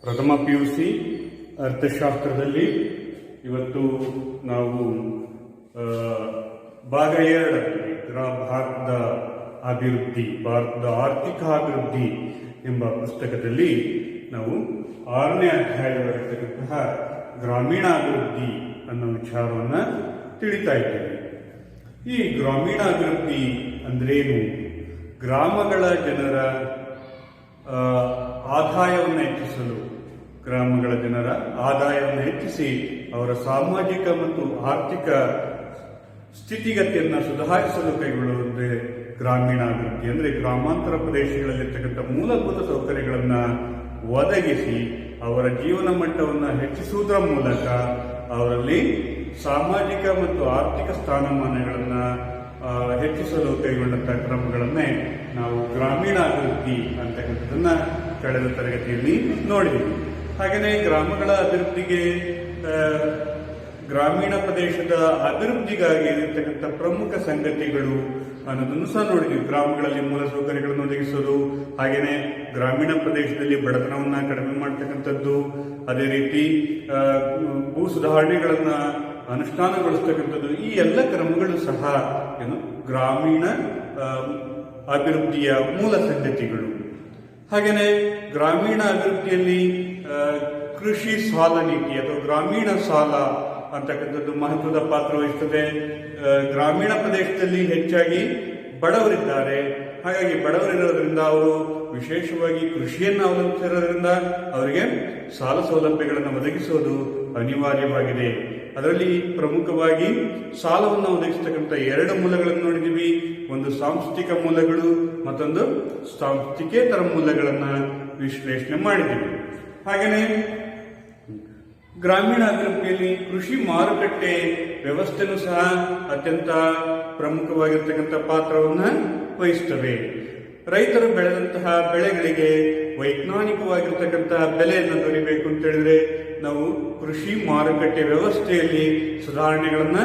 ಪ್ರಥಮ PUC ಅರ್ಥಶಾಸ್ತ್ರದಲ್ಲಿ ಇವತ್ತು ನಾವು ಭಾಗ 2 ಭಾರತದ ಅಭಿವೃದ್ಧಿ, ಭಾರತದ ಆರ್ಥಿಕ ಅಭಿವೃದ್ಧಿ ಎಂಬ ಪುಸ್ತಕದಲ್ಲಿ ನಾವು 6ನೇ ಅಧ್ಯಾಯವಾಗಿರ್ತಕ್ಕಂತಹ ಗ್ರಾಮೀಣಾಭಿವೃದ್ಧಿ ಅನ್ನೋ ವಿಚಾರವನ್ನು ತಿಳಿತಾ ಇದ್ದೇವೆ. ಈ ಗ್ರಾಮೀಣಾಭಿವೃದ್ಧಿ ಅಂದ್ರೇನು? ಗ್ರಾಮಗಳ ಜನರ ಆದಾಯವನ್ನು ಹೆಚ್ಚಿಸಲು, ಗ್ರಾಮಗಳ ಜನರ ಆದಾಯವನ್ನು ಹೆಚ್ಚಿಸಿ ಅವರ ಸಾಮಾಜಿಕ ಮತ್ತು ಆರ್ಥಿಕ ಸ್ಥಿತಿಗತಿಯನ್ನು ಸುಧಾರಿಸಲು ಕೈಗೊಳ್ಳುವುದೇ ಗ್ರಾಮೀಣಾಭಿವೃದ್ಧಿ. ಅಂದರೆ ಗ್ರಾಮಾಂತರ ಪ್ರದೇಶಗಳಲ್ಲಿರ್ತಕ್ಕಂಥ ಮೂಲಭೂತ ಸೌಕರ್ಯಗಳನ್ನು ಒದಗಿಸಿ ಅವರ ಜೀವನ ಮಟ್ಟವನ್ನು ಹೆಚ್ಚಿಸುವುದರ ಮೂಲಕ ಅವರಲ್ಲಿ ಸಾಮಾಜಿಕ ಮತ್ತು ಆರ್ಥಿಕ ಸ್ಥಾನಮಾನಗಳನ್ನು ಹೆಚ್ಚಿಸಲು ಕೈಗೊಂಡಂತಹ ಕ್ರಮಗಳನ್ನೇ ನಾವು ಗ್ರಾಮೀಣಾಭಿವೃದ್ಧಿ ಅಂತಕ್ಕಂಥದ್ದನ್ನ ಕಳೆದ ತರಗತಿಯಲ್ಲಿ ನೋಡಿದ್ವಿ. ಹಾಗೆಯೇ ಗ್ರಾಮಗಳ ಅಭಿವೃದ್ಧಿಗೆ, ಗ್ರಾಮೀಣ ಪ್ರದೇಶದ ಅಭಿವೃದ್ಧಿಗಾಗಿ ಇರತಕ್ಕಂಥ ಪ್ರಮುಖ ಸಂಗತಿಗಳು ಅನ್ನೋದನ್ನು ಸಹ ನೋಡಿದ್ವಿ. ಗ್ರಾಮಗಳಲ್ಲಿ ಮೂಲಸೌಕರ್ಯಗಳನ್ನು ಒದಗಿಸೋದು, ಹಾಗೆಯೇ ಗ್ರಾಮೀಣ ಪ್ರದೇಶದಲ್ಲಿ ಬಡತನವನ್ನು ಕಡಿಮೆ ಮಾಡ್ತಕ್ಕಂಥದ್ದು, ಅದೇ ರೀತಿ ಭೂ ಸುಧಾರಣೆಗಳನ್ನು ಅನುಷ್ಠಾನಗೊಳಿಸ್ತಕ್ಕಂಥದ್ದು, ಈ ಎಲ್ಲ ಕ್ರಮಗಳು ಸಹ ಗ್ರಾಮೀಣ ಅಭಿವೃದ್ಧಿಯ ಮೂಲ ಸಂಗತಿಗಳು. ಹಾಗೆಯೇ ಗ್ರಾಮೀಣ ಅಭಿವೃದ್ಧಿಯಲ್ಲಿ ಕೃಷಿ ಸಾಲ ನೀತಿ ಅಥವಾ ಗ್ರಾಮೀಣ ಸಾಲ ಅಂತಕ್ಕಂಥದ್ದು ಮಹತ್ವದ ಪಾತ್ರ ವಹಿಸುತ್ತದೆ. ಗ್ರಾಮೀಣ ಪ್ರದೇಶದಲ್ಲಿ ಹೆಚ್ಚಾಗಿ ಬಡವರಿದ್ದಾರೆ. ಹಾಗಾಗಿ ಬಡವರಿರೋದ್ರಿಂದ ಅವರು ವಿಶೇಷವಾಗಿ ಕೃಷಿಯನ್ನು ಅವಲಂಬಿಸಿರೋದ್ರಿಂದ ಅವರಿಗೆ ಸಾಲ ಸೌಲಭ್ಯಗಳನ್ನು ಒದಗಿಸೋದು ಅನಿವಾರ್ಯವಾಗಿದೆ. ಅದರಲ್ಲಿ ಪ್ರಮುಖವಾಗಿ ಸಾಲವನ್ನು ಒದಗಿಸತಕ್ಕಂಥ 2 ಮೂಲಗಳನ್ನು ನೋಡಿದ್ದೀವಿ. ಒಂದು ಸಾಂಸ್ಥಿಕ ಮೂಲಗಳು, ಮತ್ತೊಂದು ಸಾಂಸ್ಥಿಕೇತರ ಮೂಲಗಳನ್ನು ವಿಶ್ಲೇಷಣೆ ಮಾಡಿದ್ದೀವಿ. ಹಾಗೆಯೇ ಗ್ರಾಮೀಣ ಅಭಿವೃದ್ಧಿಯಲ್ಲಿ ಕೃಷಿ ಮಾರುಕಟ್ಟೆ ವ್ಯವಸ್ಥೆನೂ ಸಹ ಅತ್ಯಂತ ಪ್ರಮುಖವಾಗಿರ್ತಕ್ಕಂಥ ಪಾತ್ರವನ್ನು ವಹಿಸುತ್ತವೆ. ರೈತರು ಬೆಳೆದಂತಹ ಬೆಳೆಗಳಿಗೆ ವೈಜ್ಞಾನಿಕವಾಗಿರ್ತಕ್ಕಂತಹ ಬೆಲೆಯನ್ನು ದೊರೆಯಬೇಕು ಅಂತ ಹೇಳಿದ್ರೆ ನಾವು ಕೃಷಿ ಮಾರುಕಟ್ಟೆ ವ್ಯವಸ್ಥೆಯಲ್ಲಿ ಸುಧಾರಣೆಗಳನ್ನು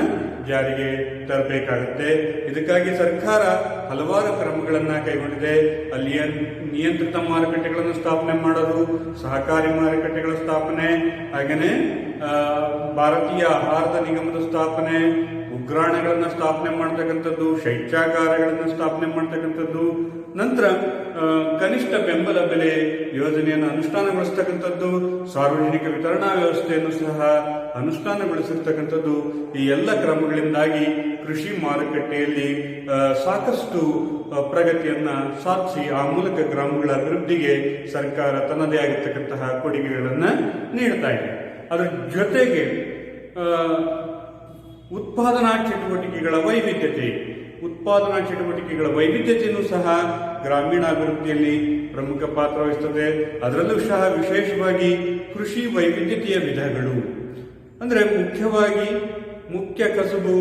ಜಾರಿಗೆ ತರಬೇಕಾಗುತ್ತೆ. ಇದಕ್ಕಾಗಿ ಸರ್ಕಾರ ಹಲವಾರು ಕ್ರಮಗಳನ್ನು ಕೈಗೊಂಡಿದೆ. ಅಲ್ಲಿಯ ನಿಯಂತ್ರಿತ ಮಾರುಕಟ್ಟೆಗಳನ್ನು ಸ್ಥಾಪನೆ ಮಾಡೋದು, ಸಹಕಾರಿ ಮಾರುಕಟ್ಟೆಗಳ ಸ್ಥಾಪನೆ, ಹಾಗೆಯೇ ಭಾರತೀಯ ಆಹಾರದ ನಿಗಮದ ಸ್ಥಾಪನೆ, ಉಗ್ರಾಣಗಳನ್ನು ಸ್ಥಾಪನೆ ಮಾಡ್ತಕ್ಕಂಥದ್ದು, ಶೈತ್ಯಾಗಾರಗಳನ್ನು ಸ್ಥಾಪನೆ ಮಾಡ್ತಕ್ಕಂಥದ್ದು, ನಂತರ ಕನಿಷ್ಠ ಬೆಂಬಲ ಬೆಲೆ ಯೋಜನೆಯನ್ನು ಅನುಷ್ಠಾನಗೊಳಿಸ್ತಕ್ಕಂಥದ್ದು, ಸಾರ್ವಜನಿಕ ವಿತರಣಾ ವ್ಯವಸ್ಥೆಯನ್ನು ಸಹ ಅನುಷ್ಠಾನಗೊಳಿಸಿರ್ತಕ್ಕಂಥದ್ದು. ಈ ಎಲ್ಲ ಕ್ರಮಗಳಿಂದಾಗಿ ಕೃಷಿ ಮಾರುಕಟ್ಟೆಯಲ್ಲಿ ಸಾಕಷ್ಟು ಪ್ರಗತಿಯನ್ನ ಸಾಧಿಸಿ ಆ ಮೂಲಕ ಗ್ರಾಮಗಳ ಅಭಿವೃದ್ಧಿಗೆ ಸರ್ಕಾರ ತನ್ನದೇ ಆಗಿರ್ತಕ್ಕಂತಹ ಕೊಡುಗೆಗಳನ್ನು ನೀಡ್ತಾ ಇದೆ. ಅದರ ಜೊತೆಗೆ ಉತ್ಪಾದನಾ ಚಟುವಟಿಕೆಗಳ ವೈವಿಧ್ಯತೆಯೂ ಸಹ ಗ್ರಾಮೀಣಾಭಿವೃದ್ಧಿಯಲ್ಲಿ ಪ್ರಮುಖ ಪಾತ್ರ ವಹಿಸುತ್ತದೆ. ಅದರಲ್ಲೂ ಸಹ ವಿಶೇಷವಾಗಿ ಕೃಷಿ ವೈವಿಧ್ಯತೆಯ ವಿಧಗಳು ಅಂದರೆ ಮುಖ್ಯ ಕಸುಬು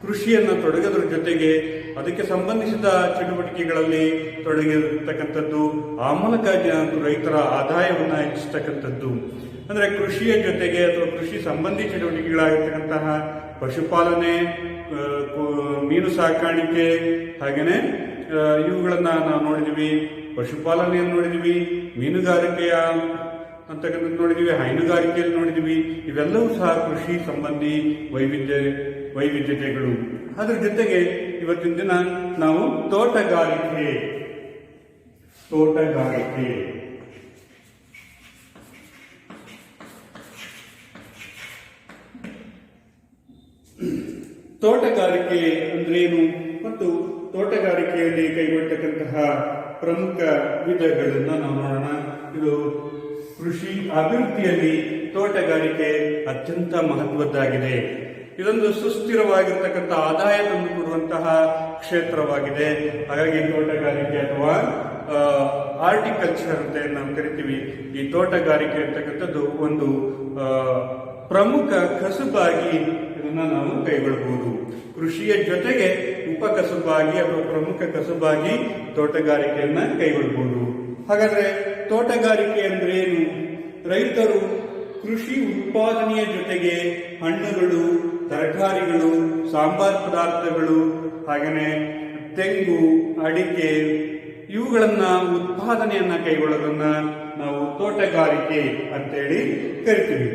ಕೃಷಿಯನ್ನು ತೊಡಗೋದ್ರ ಜೊತೆಗೆ ಅದಕ್ಕೆ ಸಂಬಂಧಿಸಿದ ಚಟುವಟಿಕೆಗಳಲ್ಲಿ ತೊಡಗಿರತಕ್ಕಂಥದ್ದು, ಆ ಮೂಲಕ ರೈತರ ಆದಾಯವನ್ನು ಹೆಚ್ಚಿಸತಕ್ಕಂಥದ್ದು. ಅಂದರೆ ಕೃಷಿಯ ಜೊತೆಗೆ ಅಥವಾ ಕೃಷಿ ಸಂಬಂಧಿ ಚಟುವಟಿಕೆಗಳಾಗಿರ್ತಕ್ಕಂತಹ ಪಶುಪಾಲನೆ, ಮೀನು ಸಾಕಾಣಿಕೆ, ಹಾಗೆಯೇ ಇವುಗಳನ್ನ ನಾವು ನೋಡಿದ್ವಿ. ಪಶುಪಾಲನೆಯನ್ನು ನೋಡಿದ್ವಿ, ಮೀನುಗಾರಿಕೆಯ ಅಂತಕ್ಕಂಥದ್ದು ನೋಡಿದ್ವಿ, ಹೈನುಗಾರಿಕೆಯಲ್ಲಿ ನೋಡಿದ್ವಿ. ಇವೆಲ್ಲವೂ ಸಹ ಕೃಷಿ ಸಂಬಂಧಿ ವೈವಿಧ್ಯತೆಗಳು. ಅದರ ಜೊತೆಗೆ ಇವತ್ತಿನ ದಿನ ನಾವು ತೋಟಗಾರಿಕೆ ಅಂದ್ರೇನು ಮತ್ತು ತೋಟಗಾರಿಕೆಯಲ್ಲಿ ಕೈಗೊಳ್ಳತಕ್ಕಂತಹ ಪ್ರಮುಖ ವಿಧಗಳನ್ನು ನಾವು ನೋಡೋಣ. ಇದು ಕೃಷಿ ಅಭಿವೃದ್ಧಿಯಲ್ಲಿ ತೋಟಗಾರಿಕೆ ಅತ್ಯಂತ ಮಹತ್ವದ್ದಾಗಿದೆ. ಇದೊಂದು ಸುಸ್ಥಿರವಾಗಿರ್ತಕ್ಕಂಥ ಆದಾಯ ತಂದುಕೊಡುವಂತಹ ಕ್ಷೇತ್ರವಾಗಿದೆ. ಹಾಗಾಗಿ ತೋಟಗಾರಿಕೆ ಅಥವಾ ಆರ್ಟಿಕಲ್ಚರ್ ಅಂತ ನಾವು ಕರಿತೀವಿ. ಈ ತೋಟಗಾರಿಕೆ ಅಂತಕ್ಕಂಥದ್ದು ಒಂದು ಪ್ರಮುಖ ಕಸುಬಾಗಿ ಇದನ್ನ ನಾವು ಕೈಗೊಳ್ಳಬಹುದು. ಕೃಷಿಯ ಜೊತೆಗೆ ಉಪಕಸುಬಾಗಿ ಅಥವಾ ಪ್ರಮುಖ ಕಸುಬಾಗಿ ತೋಟಗಾರಿಕೆಯನ್ನ ಕೈಗೊಳ್ಳಬಹುದು. ಹಾಗಾದ್ರೆ ತೋಟಗಾರಿಕೆ ಅಂದ್ರೆ ಏನು? ರೈತರು ಕೃಷಿ ಉತ್ಪಾದನೆಯ ಜೊತೆಗೆ ಹಣ್ಣುಗಳು, ತರಕಾರಿಗಳು, ಸಾಂಬಾರ್ ಪದಾರ್ಥಗಳು, ಹಾಗೆಯೇ ತೆಂಗು, ಅಡಿಕೆ, ಇವುಗಳನ್ನ ಉತ್ಪಾದನೆಯನ್ನ ಕೈಗೊಳ್ಳೋದನ್ನ ನಾವು ತೋಟಗಾರಿಕೆ ಅಂತೇಳಿ ಕರಿತೀವಿ.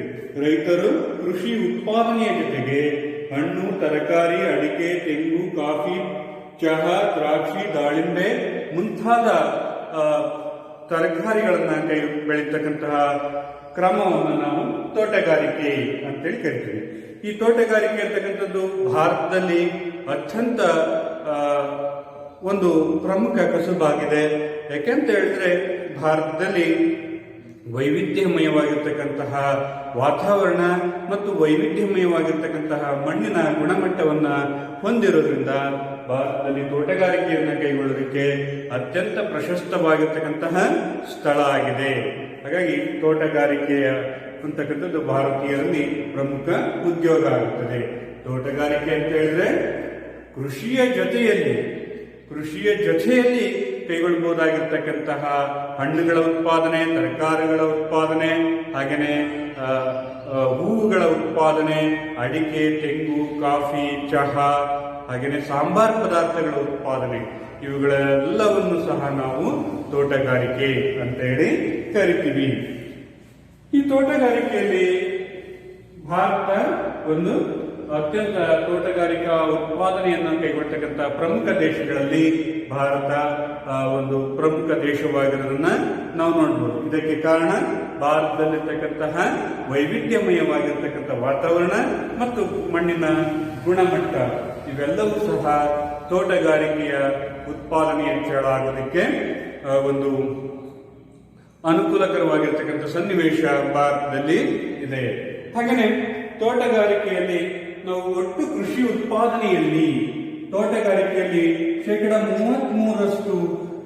ರೈತರು ಕೃಷಿ ಉತ್ಪಾದನೆಯ ಜೊತೆಗೆ ಹಣ್ಣು, ತರಕಾರಿ, ಅಡಿಕೆ, ತೆಂಗು, ಕಾಫಿ, ಚಹಾ, ದ್ರಾಕ್ಷಿ, ದಾಳಿಂಬೆ ಮುಂತಾದ ತರಕಾರಿಗಳನ್ನ ಬೆಳೀತಕ್ಕಂತಹ ಕ್ರಮವನ್ನು ನಾವು ತೋಟಗಾರಿಕೆ ಅಂತೇಳಿ ಕರಿತೀವಿ. ಈ ತೋಟಗಾರಿಕೆ ಅಂತಕ್ಕಂಥದ್ದು ಭಾರತದಲ್ಲಿ ಅತ್ಯಂತ ಒಂದು ಪ್ರಮುಖ ಕಸುಬಾಗಿದೆ. ಯಾಕೆಂತ ಹೇಳಿದ್ರೆ ಭಾರತದಲ್ಲಿ ವೈವಿಧ್ಯಮಯವಾಗಿರ್ತಕ್ಕಂತಹ ವಾತಾವರಣ ಮತ್ತು ವೈವಿಧ್ಯಮಯವಾಗಿರ್ತಕ್ಕಂತಹ ಮಣ್ಣಿನ ಗುಣಮಟ್ಟವನ್ನ ಹೊಂದಿರೋದ್ರಿಂದ ಭಾರತದಲ್ಲಿ ತೋಟಗಾರಿಕೆಯನ್ನು ಕೈಗೊಳ್ಳೋದಕ್ಕೆ ಅತ್ಯಂತ ಪ್ರಶಸ್ತವಾಗಿರ್ತಕ್ಕಂತಹ ಸ್ಥಳ ಆಗಿದೆ. ಹಾಗಾಗಿ ತೋಟಗಾರಿಕೆಯ ಅಂತಕ್ಕಂಥದ್ದು ಭಾರತೀಯರಲ್ಲಿ ಪ್ರಮುಖ ಉದ್ಯೋಗ ಆಗುತ್ತದೆ. ತೋಟಗಾರಿಕೆ ಅಂತ ಹೇಳಿದ್ರೆ ಕೃಷಿಯ ಜೊತೆಯಲ್ಲಿ ಕೈಗೊಳ್ಳಬಹುದಾಗಿರ್ತಕ್ಕಂತಹ ಹಣ್ಣುಗಳ ಉತ್ಪಾದನೆ, ತರಕಾರಿಗಳ ಉತ್ಪಾದನೆ, ಹಾಗೆಯೇ ಹೂವುಗಳ ಉತ್ಪಾದನೆ, ಅಡಿಕೆ, ತೆಂಗು, ಕಾಫಿ, ಚಹಾ, ಹಾಗೆಯೇ ಸಾಂಬಾರ್ ಪದಾರ್ಥಗಳ ಉತ್ಪಾದನೆ, ಇವುಗಳೆಲ್ಲವನ್ನು ಸಹ ನಾವು ತೋಟಗಾರಿಕೆ ಅಂತ ಹೇಳಿ ಕರಿತೀವಿ. ಈ ತೋಟಗಾರಿಕೆಯಲ್ಲಿ ಭಾರತ ಒಂದು ಅತ್ಯಂತ ತೋಟಗಾರಿಕಾ ಉತ್ಪಾದನೆಯನ್ನು ಕೈಗೊಳ್ಳತಕ್ಕಂತಹ ಪ್ರಮುಖ ದೇಶಗಳಲ್ಲಿ ಭಾರತ ಒಂದು ಪ್ರಮುಖ ದೇಶವಾಗಿರೋದನ್ನ ನಾವು ನೋಡ್ಬೋದು. ಇದಕ್ಕೆ ಕಾರಣ ಭಾರತದಲ್ಲಿರ್ತಕ್ಕಂತಹ ವೈವಿಧ್ಯಮಯವಾಗಿರ್ತಕ್ಕಂಥ ವಾತಾವರಣ ಮತ್ತು ಮಣ್ಣಿನ ಗುಣಮಟ್ಟ, ಇವೆಲ್ಲವೂ ಸಹ ತೋಟಗಾರಿಕೆಯ ಉತ್ಪಾದನೆ ಹೆಚ್ಚಳ ಆಗೋದಕ್ಕೆ ಒಂದು ಅನುಕೂಲಕರವಾಗಿರ್ತಕ್ಕಂಥ ಸನ್ನಿವೇಶ ಭಾರತದಲ್ಲಿ ಇದೆ. ಹಾಗೆಯೇ ತೋಟಗಾರಿಕೆಯಲ್ಲಿ ನಾವು ಒಟ್ಟು ಕೃಷಿ ಉತ್ಪಾದನೆಯಲ್ಲಿ ತೋಟಗಾರಿಕೆಯಲ್ಲಿ 33%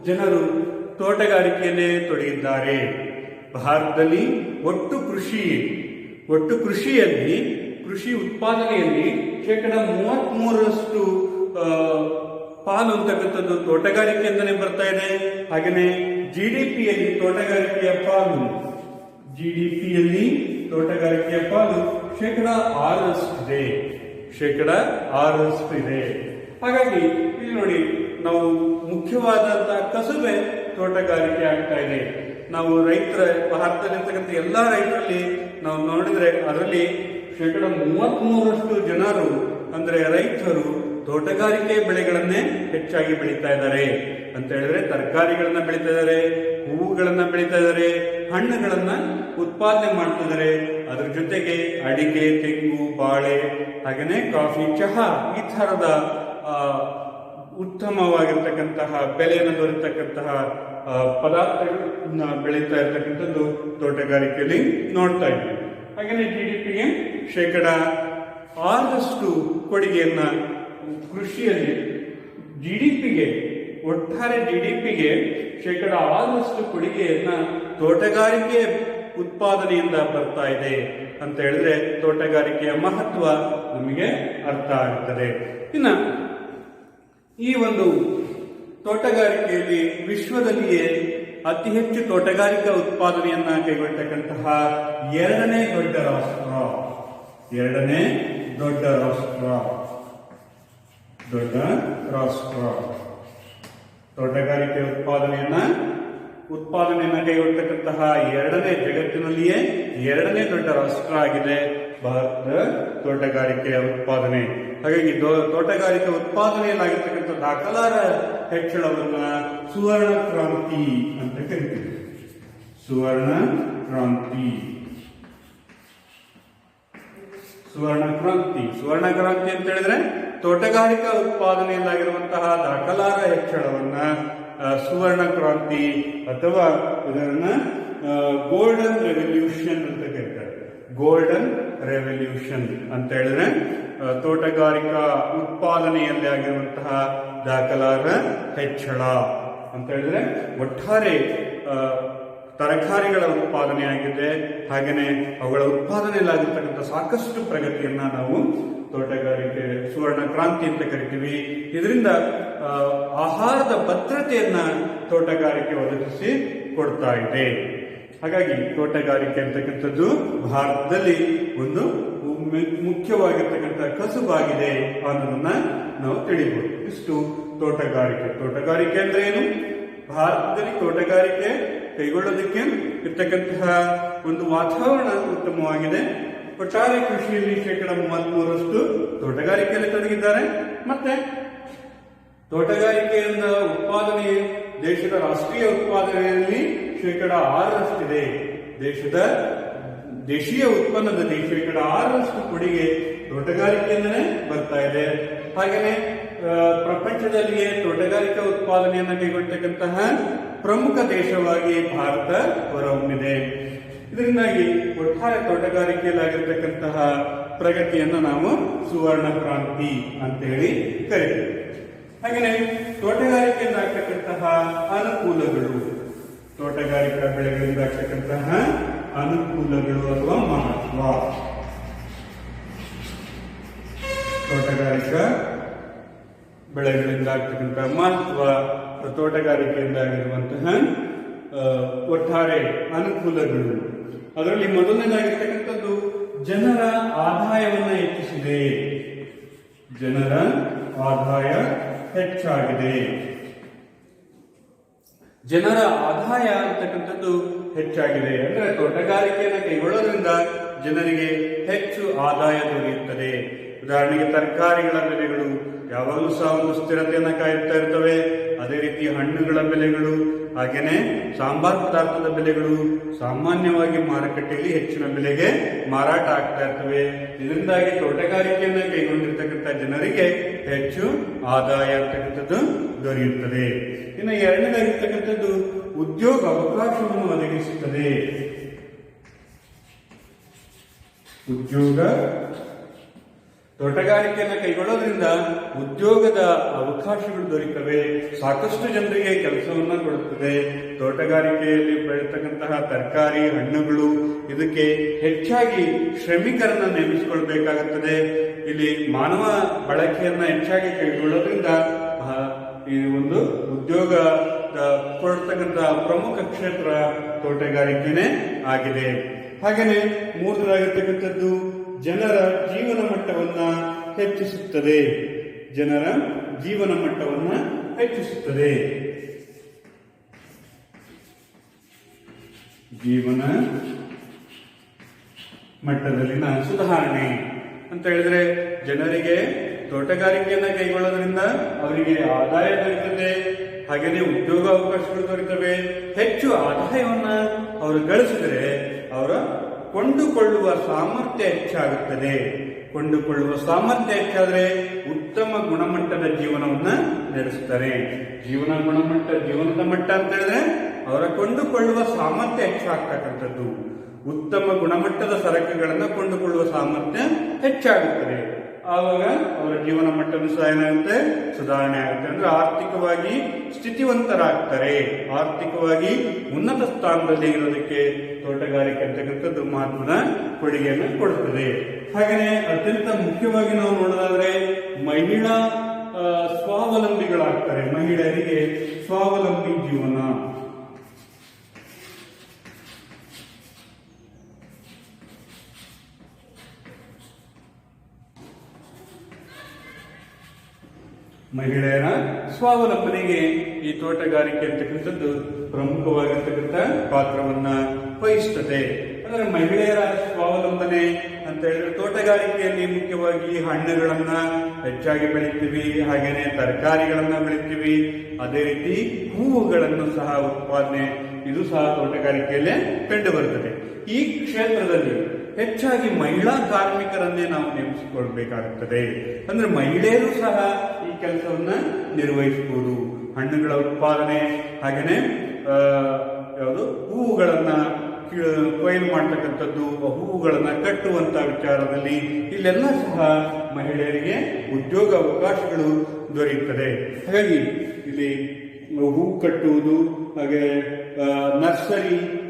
ಜನರು ತೋಟಗಾರಿಕೆಯಲ್ಲೇ ತೊಡಗಿದ್ದಾರೆ. ಭಾರತದಲ್ಲಿ ಒಟ್ಟು ಕೃಷಿಯಲ್ಲಿ ಕೃಷಿ ಉತ್ಪಾದನೆಯಲ್ಲಿ 33% ಪಾಲು ಅಂತಕ್ಕಂಥದ್ದು ತೋಟಗಾರಿಕೆಯಿಂದಲೇ ಬರ್ತಾ ಇದೆ. ಹಾಗೆಯೇ ಜಿಡಿಪಿಯಲ್ಲಿ ತೋಟಗಾರಿಕೆಯ ಪಾಲು ತೋಟಗಾರಿಕೆಯ ಪಾಲು 6% ಇದೆ. ಹಾಗಾಗಿ ಇಲ್ಲಿ ನೋಡಿ, ನಾವು ಮುಖ್ಯವಾದಂತಹ ಕಸುಬೆ ತೋಟಗಾರಿಕೆ ಆಗ್ತಾ ಇದೆ. ನಾವು ಭಾರತದಲ್ಲಿರ್ತಕ್ಕಂಥ ಎಲ್ಲಾ ರೈತರಲ್ಲಿ ನಾವು ನೋಡಿದ್ರೆ ಅದರಲ್ಲಿ 33% ಜನರು ಅಂದ್ರೆ ರೈತರು ತೋಟಗಾರಿಕೆ ಬೆಳೆಗಳನ್ನೇ ಹೆಚ್ಚಾಗಿ ಬೆಳೀತಾ ಇದ್ದಾರೆ. ಅಂತ ಹೇಳಿದ್ರೆ ತರಕಾರಿಗಳನ್ನ ಬೆಳೀತಾ ಇದ್ದಾರೆ, ಹೂವುಗಳನ್ನ ಬೆಳೀತಾ ಇದ್ದಾರೆ, ಹಣ್ಣುಗಳನ್ನ ಉತ್ಪಾದನೆ ಮಾಡ್ತಿದ್ದಾರೆ. ಅದ್ರ ಜೊತೆಗೆ ಅಡಿಕೆ, ತೆಂಗು, ಬಾಳೆ, ಹಾಗೆಯೇ ಕಾಫಿ, ಚಹಾ ಈ ತರದ ಉತ್ತಮವಾಗಿರ್ತಕ್ಕಂತಹ ಬೆಲೆಯನ್ನು ದೊರೆತಕ್ಕಂತಹ ಪದಾರ್ಥಗಳನ್ನ ಬೆಳೀತಾ ಇರ್ತಕ್ಕಂಥದ್ದು ತೋಟಗಾರಿಕೆಯಲ್ಲಿ ನೋಡ್ತಾ ಇದ್ವಿ. ಹಾಗೆಯೇ ಜಿಡಿಪಿಗೆ 6% ಕೊಡುಗೆಯನ್ನ ಕೃಷಿಯಲ್ಲಿ ಒಟ್ಟಾರೆ ಜಿಡಿಪಿಗೆ 6% ಕೊಡುಗೆಯನ್ನ ತೋಟಗಾರಿಕೆ ಉತ್ಪಾದನೆಯಿಂದ ಬರ್ತಾ ಇದೆ ಅಂತ ಹೇಳಿದ್ರೆ ತೋಟಗಾರಿಕೆಯ ಮಹತ್ವ ನಮಗೆ ಅರ್ಥ ಆಗುತ್ತದೆ. ಇನ್ನು ಈ ಒಂದು ತೋಟಗಾರಿಕೆಯಲ್ಲಿ ವಿಶ್ವದಲ್ಲಿಯೇ ಅತಿ ಹೆಚ್ಚು ತೋಟಗಾರಿಕಾ ಉತ್ಪಾದನೆಯನ್ನ ಕೈಗೊಳ್ಳತಕ್ಕಂತಹ ಎರಡನೇ ದೊಡ್ಡ ರಾಷ್ಟ್ರ ತೋಟಗಾರಿಕೆ ಉತ್ಪಾದನೆಯನ್ನ ಕೈಗೊಳ್ಳತಕ್ಕಂತಹ ಜಗತ್ತಿನಲ್ಲಿಯೇ ಎರಡನೇ ದೊಡ್ಡ ರಾಷ್ಟ್ರ ಆಗಿದೆ ಭಾರತದ ತೋಟಗಾರಿಕೆಯ ಉತ್ಪಾದನೆ. ಹಾಗಾಗಿ ತೋಟಗಾರಿಕೆ ಉತ್ಪಾದನೆಯಲ್ಲಾಗಿರ್ತಕ್ಕಂಥ ದಾಖಲಾರ ಹೆಚ್ಚಳವನ್ನ ಸುವರ್ಣ ಕ್ರಾಂತಿ ಅಂತ ಕರಿತೀವಿ. ಸುವರ್ಣ ಕ್ರಾಂತಿ ಅಂತ ಹೇಳಿದ್ರೆ ತೋಟಗಾರಿಕಾ ಉತ್ಪಾದನೆಯಲ್ಲಾಗಿರುವಂತಹ ದಾಖಲಾರ ಹೆಚ್ಚಳವನ್ನ ಸುವರ್ಣ ಕ್ರಾಂತಿ ಅಥವಾ ಇದನ್ನ ಗೋಲ್ಡನ್ ರೆವಲ್ಯೂಷನ್ ಅಂತ ಕರೀತಾರೆ. ಗೋಲ್ಡನ್ ರೆವಲ್ಯೂಷನ್ ಅಂತ ಹೇಳಿದ್ರೆ ತೋಟಗಾರಿಕಾ ಉತ್ಪಾದನೆಯಲ್ಲಿ ಆಗಿರುವಂತಹ ದಾಖಲಾರ ಹೆಚ್ಚಳ ಅಂತ ಹೇಳಿದ್ರೆ ಒಟ್ಟಾರೆ ತರಕಾರಿಗಳ ಉತ್ಪಾದನೆ ಆಗಿದೆ. ಹಾಗೆಯೇ ಅವುಗಳ ಉತ್ಪಾದನೆಯಲ್ಲಾಗಿರ್ತಕ್ಕಂಥ ಸಾಕಷ್ಟು ಪ್ರಗತಿಯನ್ನ ನಾವು ತೋಟಗಾರಿಕೆ ಸುವರ್ಣ ಕ್ರಾಂತಿ ಅಂತ ಕರಿತೀವಿ. ಇದರಿಂದ ಆಹಾರದ ಭದ್ರತೆಯನ್ನ ತೋಟಗಾರಿಕೆ ಒದಗಿಸಿ ಕೊಡ್ತಾ ಇದೆ. ಹಾಗಾಗಿ ತೋಟಗಾರಿಕೆ ಅಂತಕ್ಕಂಥದ್ದು ಭಾರತದಲ್ಲಿ ಒಂದು ಮುಖ್ಯವಾಗಿರ್ತಕ್ಕಂಥ ಕಸುಬಾಗಿದೆ ಅನ್ನೋದನ್ನ ನಾವು ತಿಳಿಬಹುದು. ಇಷ್ಟು ತೋಟಗಾರಿಕೆ ಅಂದ್ರೆ ಏನು? ಭಾರತದಲ್ಲಿ ತೋಟಗಾರಿಕೆ ಕೈಗೊಳ್ಳೋದಕ್ಕೆ ಇರ್ತಕ್ಕಂತಹ ಒಂದು ವಾತಾವರಣ ಉತ್ತಮವಾಗಿದೆ. ಒಟ್ಟಾರೆ ಕೃಷಿಯಲ್ಲಿ 33% ತೋಟಗಾರಿಕೆಯಲ್ಲಿ ತೊಡಗಿದ್ದಾರೆ. ಮತ್ತೆ ತೋಟಗಾರಿಕೆಯಿಂದ ಉತ್ಪಾದನೆ ದೇಶದ ರಾಷ್ಟ್ರೀಯ ಉತ್ಪಾದನೆಯಲ್ಲಿ 6% ದೇಶದ ದೇಶೀಯ ಉತ್ಪನ್ನದಲ್ಲಿ 6% ಕೊಡುಗೆ ತೋಟಗಾರಿಕೆಯಿಂದಲೇ ಬರ್ತಾ ಇದೆ. ಹಾಗೆಯೇ ಪ್ರಪಂಚದಲ್ಲಿಯೇ ತೋಟಗಾರಿಕಾ ಉತ್ಪಾದನೆಯನ್ನು ಕೈಗೊಳ್ಳತಕ್ಕಂತಹ ಪ್ರಮುಖ ದೇಶವಾಗಿ ಭಾರತ ಹೊರಹೊಮ್ಮಿದೆ. ಇದರಿಂದಾಗಿ ಒಟ್ಟಾರೆ ತೋಟಗಾರಿಕೆಯಲ್ಲಾಗಿರ್ತಕ್ಕಂತಹ ಪ್ರಗತಿಯನ್ನು ನಾವು ಸುವರ್ಣ ಕ್ರಾಂತಿ ಅಂತೇಳಿ ಕರೀತೀವಿ. ಹಾಗೆಯೇ ತೋಟಗಾರಿಕೆಯಿಂದ ಆಗ್ತಕ್ಕಂತಹ ಅನುಕೂಲಗಳು, ತೋಟಗಾರಿಕಾ ಬೆಳೆಗಳಿಂದ ಆಗ್ತಕ್ಕಂತಹ ಅನುಕೂಲಗಳು ಅಥವಾ ಮಹತ್ವ. ತೋಟಗಾರಿಕಾ ಬೆಳೆಗಳಿಂದ ಆಗ್ತಕ್ಕಂತಹ ಮಹತ್ವ, ತೋಟಗಾರಿಕೆಯಿಂದ ಆಗಿರುವಂತಹ ಒಟ್ಟಾರೆ ಅನುಕೂಲಗಳು. ಅದರಲ್ಲಿ ಮೊದಲನೇದಾಗಿರ್ತಕ್ಕಂಥದ್ದು ಜನರ ಆದಾಯವನ್ನು ಹೆಚ್ಚಿಸಿದೆ. ಜನರ ಆದಾಯ ಹೆಚ್ಚಾಗಿದೆ. ಜನರ ಆದಾಯ ಅಂತಕ್ಕಂಥದ್ದು ಹೆಚ್ಚಾಗಿದೆ ಅಂದ್ರೆ ತೋಟಗಾರಿಕೆಯನ್ನು ಕೈಗೊಳ್ಳೋದ್ರಿಂದ ಜನರಿಗೆ ಹೆಚ್ಚು ಆದಾಯ ದೊರೆಯುತ್ತದೆ. ಉದಾಹರಣೆಗೆ ತರಕಾರಿಗಳ ಬೆಲೆಗಳು ಯಾವಾಗಲೂ ಸಹ ಒಂದು ಸ್ಥಿರತೆಯನ್ನು ಕಾಯುತ್ತಾ ಇರ್ತವೆ. ಅದೇ ರೀತಿ ಹಣ್ಣುಗಳ ಬೆಲೆಗಳು, ಹಾಗೇನೆ ಸಾಂಬಾರ್ ಪದಾರ್ಥದ ಬೆಲೆಗಳು ಸಾಮಾನ್ಯವಾಗಿ ಮಾರುಕಟ್ಟೆಯಲ್ಲಿ ಹೆಚ್ಚಿನ ಬೆಲೆಗೆ ಮಾರಾಟ ಆಗ್ತಾ ಇರ್ತವೆ. ಇದರಿಂದಾಗಿ ತೋಟಗಾರಿಕೆಯನ್ನು ಕೈಗೊಂಡಿರ್ತಕ್ಕಂಥ ಜನರಿಗೆ ಹೆಚ್ಚು ಆದಾಯ ಅಂತಕ್ಕಂಥದ್ದು ದೊರೆಯುತ್ತದೆ. ಇನ್ನು ಎರಡನೇದಾಗಿರ್ತಕ್ಕಂಥದ್ದು ಉದ್ಯೋಗ ಅವಕಾಶವನ್ನು ಒದಗಿಸುತ್ತದೆ. ಉದ್ಯೋಗ ತೋಟಗಾರಿಕೆಯನ್ನು ಕೈಗೊಳ್ಳೋದ್ರಿಂದ ಉದ್ಯೋಗದ ಅವಕಾಶಗಳು ದೊರೆಯುತ್ತವೆ. ಸಾಕಷ್ಟು ಜನರಿಗೆ ಕೆಲಸವನ್ನ ಕೊಡುತ್ತದೆ. ತೋಟಗಾರಿಕೆಯಲ್ಲಿ ಬೆಳೀತಕ್ಕಂತಹ ತರಕಾರಿ, ಹಣ್ಣುಗಳು ಇದಕ್ಕೆ ಹೆಚ್ಚಾಗಿ ಶ್ರಮಿಕರನ್ನ ನೇಮಿಸಿಕೊಳ್ಬೇಕಾಗುತ್ತದೆ. ಇಲ್ಲಿ ಮಾನವ ಬಳಕೆಯನ್ನ ಹೆಚ್ಚಾಗಿ ಕೈಗೊಳ್ಳೋದ್ರಿಂದ ಈ ಒಂದು ಉದ್ಯೋಗ ಕೊಡ್ತಕ್ಕಂತಹ ಪ್ರಮುಖ ಕ್ಷೇತ್ರ ತೋಟಗಾರಿಕೆನೇ ಆಗಿದೆ. ಹಾಗೆಯೇ ಮೂರನೇದಾಗಿರ್ತಕ್ಕಂಥದ್ದು ಜನರ ಜೀವನ ಮಟ್ಟವನ್ನ ಹೆಚ್ಚಿಸುತ್ತದೆ. ಜನರ ಜೀವನ ಮಟ್ಟವನ್ನ ಹೆಚ್ಚಿಸುತ್ತದೆ. ಜೀವನ ಮಟ್ಟದಲ್ಲಿನ ಸುಧಾರಣೆ ಅಂತ ಹೇಳಿದ್ರೆ ಜನರಿಗೆ ತೋಟಗಾರಿಕೆಯನ್ನ ಕೈಗೊಳ್ಳೋದ್ರಿಂದ ಅವರಿಗೆ ಆದಾಯ ದೊರೆಯುತ್ತದೆ. ಹಾಗೆಯೇ ಉದ್ಯೋಗ ಅವಕಾಶಗಳು ದೊರೆಯುತ್ತವೆ. ಹೆಚ್ಚು ಆದಾಯವನ್ನ ಅವರು ಗಳಿಸಿದರೆ ಅವರ ಕೊಂಡುಕೊಳ್ಳುವ ಸಾಮರ್ಥ್ಯ ಹೆಚ್ಚಾಗುತ್ತದೆ. ಕೊಂಡುಕೊಳ್ಳುವ ಸಾಮರ್ಥ್ಯ ಹೆಚ್ಚಾದರೆ ಉತ್ತಮ ಗುಣಮಟ್ಟದ ಜೀವನವನ್ನ ನಡೆಸುತ್ತಾರೆ. ಜೀವನದ ಮಟ್ಟ ಅಂತ ಹೇಳಿದ್ರೆ ಅವರ ಕೊಂಡುಕೊಳ್ಳುವ ಸಾಮರ್ಥ್ಯ ಹೆಚ್ಚಾಗ್ತಕ್ಕಂಥದ್ದು. ಉತ್ತಮ ಗುಣಮಟ್ಟದ ಸರಕುಗಳನ್ನು ಕೊಂಡುಕೊಳ್ಳುವ ಸಾಮರ್ಥ್ಯ ಹೆಚ್ಚಾಗುತ್ತದೆ. ಆವಾಗ ಅವರ ಜೀವನ ಮಟ್ಟದ ಸಹ ಏನಾಗುತ್ತೆ, ಸುಧಾರಣೆ ಆಗುತ್ತೆ. ಅಂದ್ರೆ ಆರ್ಥಿಕವಾಗಿ ಸ್ಥಿತಿವಂತರಾಗ್ತಾರೆ. ಆರ್ಥಿಕವಾಗಿ ಉನ್ನತ ಸ್ಥಾನದಲ್ಲಿ ಇರೋದಕ್ಕೆ ತೋಟಗಾರಿಕೆ ಅಂತಕ್ಕಂಥದ್ದು ಮಹತ್ವದ ಕೊಡುಗೆಯನ್ನು ಕೊಡುತ್ತದೆ. ಹಾಗೆಯೇ ಅತ್ಯಂತ ಮುಖ್ಯವಾಗಿ ನಾವು ನೋಡೋದಾದ್ರೆ ಮಹಿಳಾ ಸ್ವಾವಲಂಬಿಗಳಾಗ್ತಾರೆ. ಮಹಿಳೆಯರಿಗೆ ಸ್ವಾವಲಂಬಿ ಜೀವನ. ಮಹಿಳೆಯರ ಸ್ವಾವಲಂಬನೆಗೆ ಈ ತೋಟಗಾರಿಕೆ ಅಂತಕ್ಕಂಥದ್ದು ಪ್ರಮುಖವಾಗಿರ್ತಕ್ಕಂಥ ಪಾತ್ರವನ್ನ ವಹಿಸುತ್ತದೆ. ಅಂದ್ರೆ ಮಹಿಳೆಯರ ಸ್ವಾವಲಂಬನೆ ಅಂತ ಹೇಳಿದ್ರೆ ತೋಟಗಾರಿಕೆಯಲ್ಲಿ ಮುಖ್ಯವಾಗಿ ಹಣ್ಣುಗಳನ್ನ ಹೆಚ್ಚಾಗಿ ಬೆಳಿತೀವಿ, ಹಾಗೇನೆ ತರಕಾರಿಗಳನ್ನ ಬೆಳಿತೀವಿ, ಅದೇ ರೀತಿ ಹೂವುಗಳನ್ನು ಸಹ ಉತ್ಪಾದನೆ ಇದು ಸಹ ತೋಟಗಾರಿಕೆಯಲ್ಲೇ ಕಂಡು ಬರುತ್ತದೆ. ಈ ಕ್ಷೇತ್ರದಲ್ಲಿ ಹೆಚ್ಚಾಗಿ ಮಹಿಳಾ ಕಾರ್ಮಿಕರನ್ನೇ ನಾವು ನೇಮಿಸಿಕೊಳ್ಬೇಕಾಗುತ್ತದೆ. ಅಂದ್ರೆ ಮಹಿಳೆಯರು ಸಹ ಈ ಕೆಲಸವನ್ನ ನಿರ್ವಹಿಸಬಹುದು. ಹಣ್ಣುಗಳ ಉತ್ಪಾದನೆ, ಹಾಗೇನೆ ಹೂವುಗಳನ್ನ ಕೊಯ್ಲು ಮಾಡ್ತಕ್ಕಂಥದ್ದು, ಹೂವುಗಳನ್ನ ಕಟ್ಟುವಂತ ವಿಚಾರದಲ್ಲಿ ಇಲ್ಲೆಲ್ಲ ಸಹ ಮಹಿಳೆಯರಿಗೆ ಉದ್ಯೋಗ ಅವಕಾಶಗಳು ದೊರೆಯುತ್ತದೆ. ಹಾಗಾಗಿ ಇಲ್ಲಿ ಹೂ ಕಟ್ಟುವುದು, ಹಾಗೆ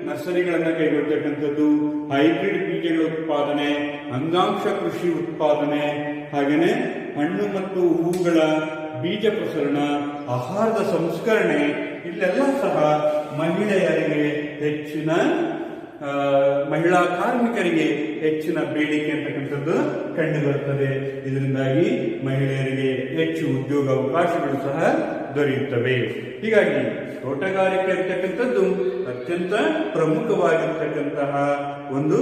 ನರ್ಸರಿಗಳನ್ನ ಕೈಗೊಳ್ಳತಕ್ಕಂಥದ್ದು, ಹೈಬ್ರಿಡ್ ಬೀಜಗಳ ಉತ್ಪಾದನೆ, ಅಂಗಾಂಶ ಕೃಷಿ ಉತ್ಪಾದನೆ, ಹಾಗೇನೆ ಹಣ್ಣು ಮತ್ತು ಹೂವುಗಳ ಬೀಜ ಪ್ರಸರಣ, ಆಹಾರದ ಸಂಸ್ಕರಣೆ, ಇಲ್ಲೆಲ್ಲ ಸಹ ಮಹಿಳೆಯರಿಗೆ ಮಹಿಳಾ ಕಾರ್ಮಿಕರಿಗೆ ಹೆಚ್ಚಿನ ಬೇಡಿಕೆ ಅಂತಕ್ಕಂಥದ್ದು ಕಂಡು ಬರುತ್ತದೆ. ಇದರಿಂದಾಗಿ ಮಹಿಳೆಯರಿಗೆ ಹೆಚ್ಚು ಉದ್ಯೋಗ ಅವಕಾಶಗಳು ಸಹ ದೊರೆಯುತ್ತವೆ. ಹೀಗಾಗಿ ತೋಟಗಾರಿಕೆ ಅಂತಕ್ಕಂಥದ್ದು ಅತ್ಯಂತ ಪ್ರಮುಖವಾಗಿರ್ತಕ್ಕಂತಹ ಒಂದು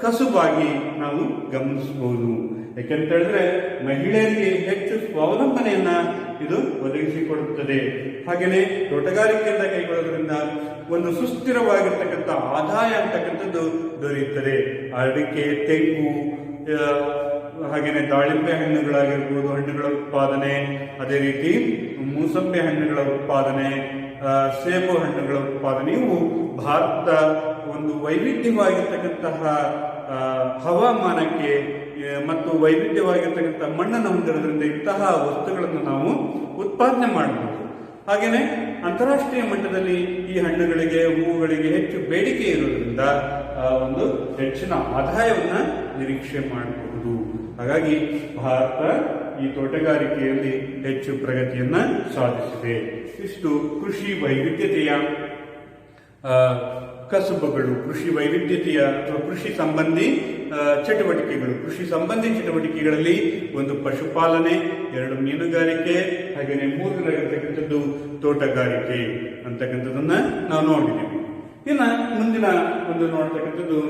ಕಸುಬಾಗಿ ನಾವು ಗಮನಿಸಬಹುದು. ಯಾಕೆಂತ ಹೇಳಿದ್ರೆ ಮಹಿಳೆಯರಿಗೆ ಹೆಚ್ಚು ಸ್ವಾವಲಂಬನೆಯನ್ನ ಇದು ಒದಗಿಸಿಕೊಡುತ್ತದೆ. ಹಾಗೆಯೇ ತೋಟಗಾರಿಕೆಯಿಂದ ಕೈಗೊಳ್ಳೋದ್ರಿಂದ ಒಂದು ಸುಸ್ಥಿರವಾಗಿರ್ತಕ್ಕಂಥ ಆದಾಯ ಅಂತಕ್ಕಂಥದ್ದು ದೊರೆಯುತ್ತದೆ. ಅಡಿಕೆ, ತೆಂಗು, ಹಾಗೆಯೇ ದಾಳಿಂಬೆ ಹಣ್ಣುಗಳಾಗಿರ್ಬೋದು, ಹಣ್ಣುಗಳ ಉತ್ಪಾದನೆ, ಅದೇ ರೀತಿ ಮೂಸಂಬಿ ಹಣ್ಣುಗಳ ಉತ್ಪಾದನೆ, ಸೇಬು ಹಣ್ಣುಗಳ ಉತ್ಪಾದನೆ, ಇವು ಭಾರತ ಒಂದು ವೈವಿಧ್ಯವಾಗಿರ್ತಕ್ಕಂತಹ ಹವಾಮಾನಕ್ಕೆ ಮತ್ತು ವೈವಿಧ್ಯವಾಗಿರ್ತಕ್ಕಂಥ ಮಣ್ಣನ್ನು ಹೊಂದಿರೋದ್ರಿಂದ ಇಂತಹ ವಸ್ತುಗಳನ್ನು ನಾವು ಉತ್ಪಾದನೆ ಮಾಡಬಹುದು. ಹಾಗೆಯೇ ಅಂತಾರಾಷ್ಟ್ರೀಯ ಮಟ್ಟದಲ್ಲಿ ಈ ಹಣ್ಣುಗಳಿಗೆ, ಹೂವುಗಳಿಗೆ ಹೆಚ್ಚು ಬೇಡಿಕೆ ಇರುವುದರಿಂದ ಒಂದು ಹೆಚ್ಚಿನ ಆದಾಯವನ್ನು ನಿರೀಕ್ಷೆ ಮಾಡಬಹುದು. ಹಾಗಾಗಿ ಭಾರತ ಈ ತೋಟಗಾರಿಕೆಯಲ್ಲಿ ಹೆಚ್ಚು ಪ್ರಗತಿಯನ್ನ ಸಾಧಿಸಿದೆ. ಇಷ್ಟು ಕೃಷಿ ವೈವಿಧ್ಯತೆಯ ಕಸುಬುಗಳು, ಕೃಷಿ ವೈವಿಧ್ಯತೆಯ ಕೃಷಿ ಸಂಬಂಧಿ ಚಟುವಟಿಕೆಗಳು. ಕೃಷಿ ಸಂಬಂಧಿ ಚಟುವಟಿಕೆಗಳಲ್ಲಿ ಒಂದು ಪಶುಪಾಲನೆ, 2 ಮೀನುಗಾರಿಕೆ, ಹಾಗೆಯೇ 3 ತೋಟಗಾರಿಕೆ ಅಂತಕ್ಕಂಥದ್ದನ್ನ ನಾವು ನೋಡಿದ್ದೀವಿ. ಇನ್ನು ಮುಂದಿನ ಒಂದು ನೋಡ್ತಕ್ಕಂಥದ್ದು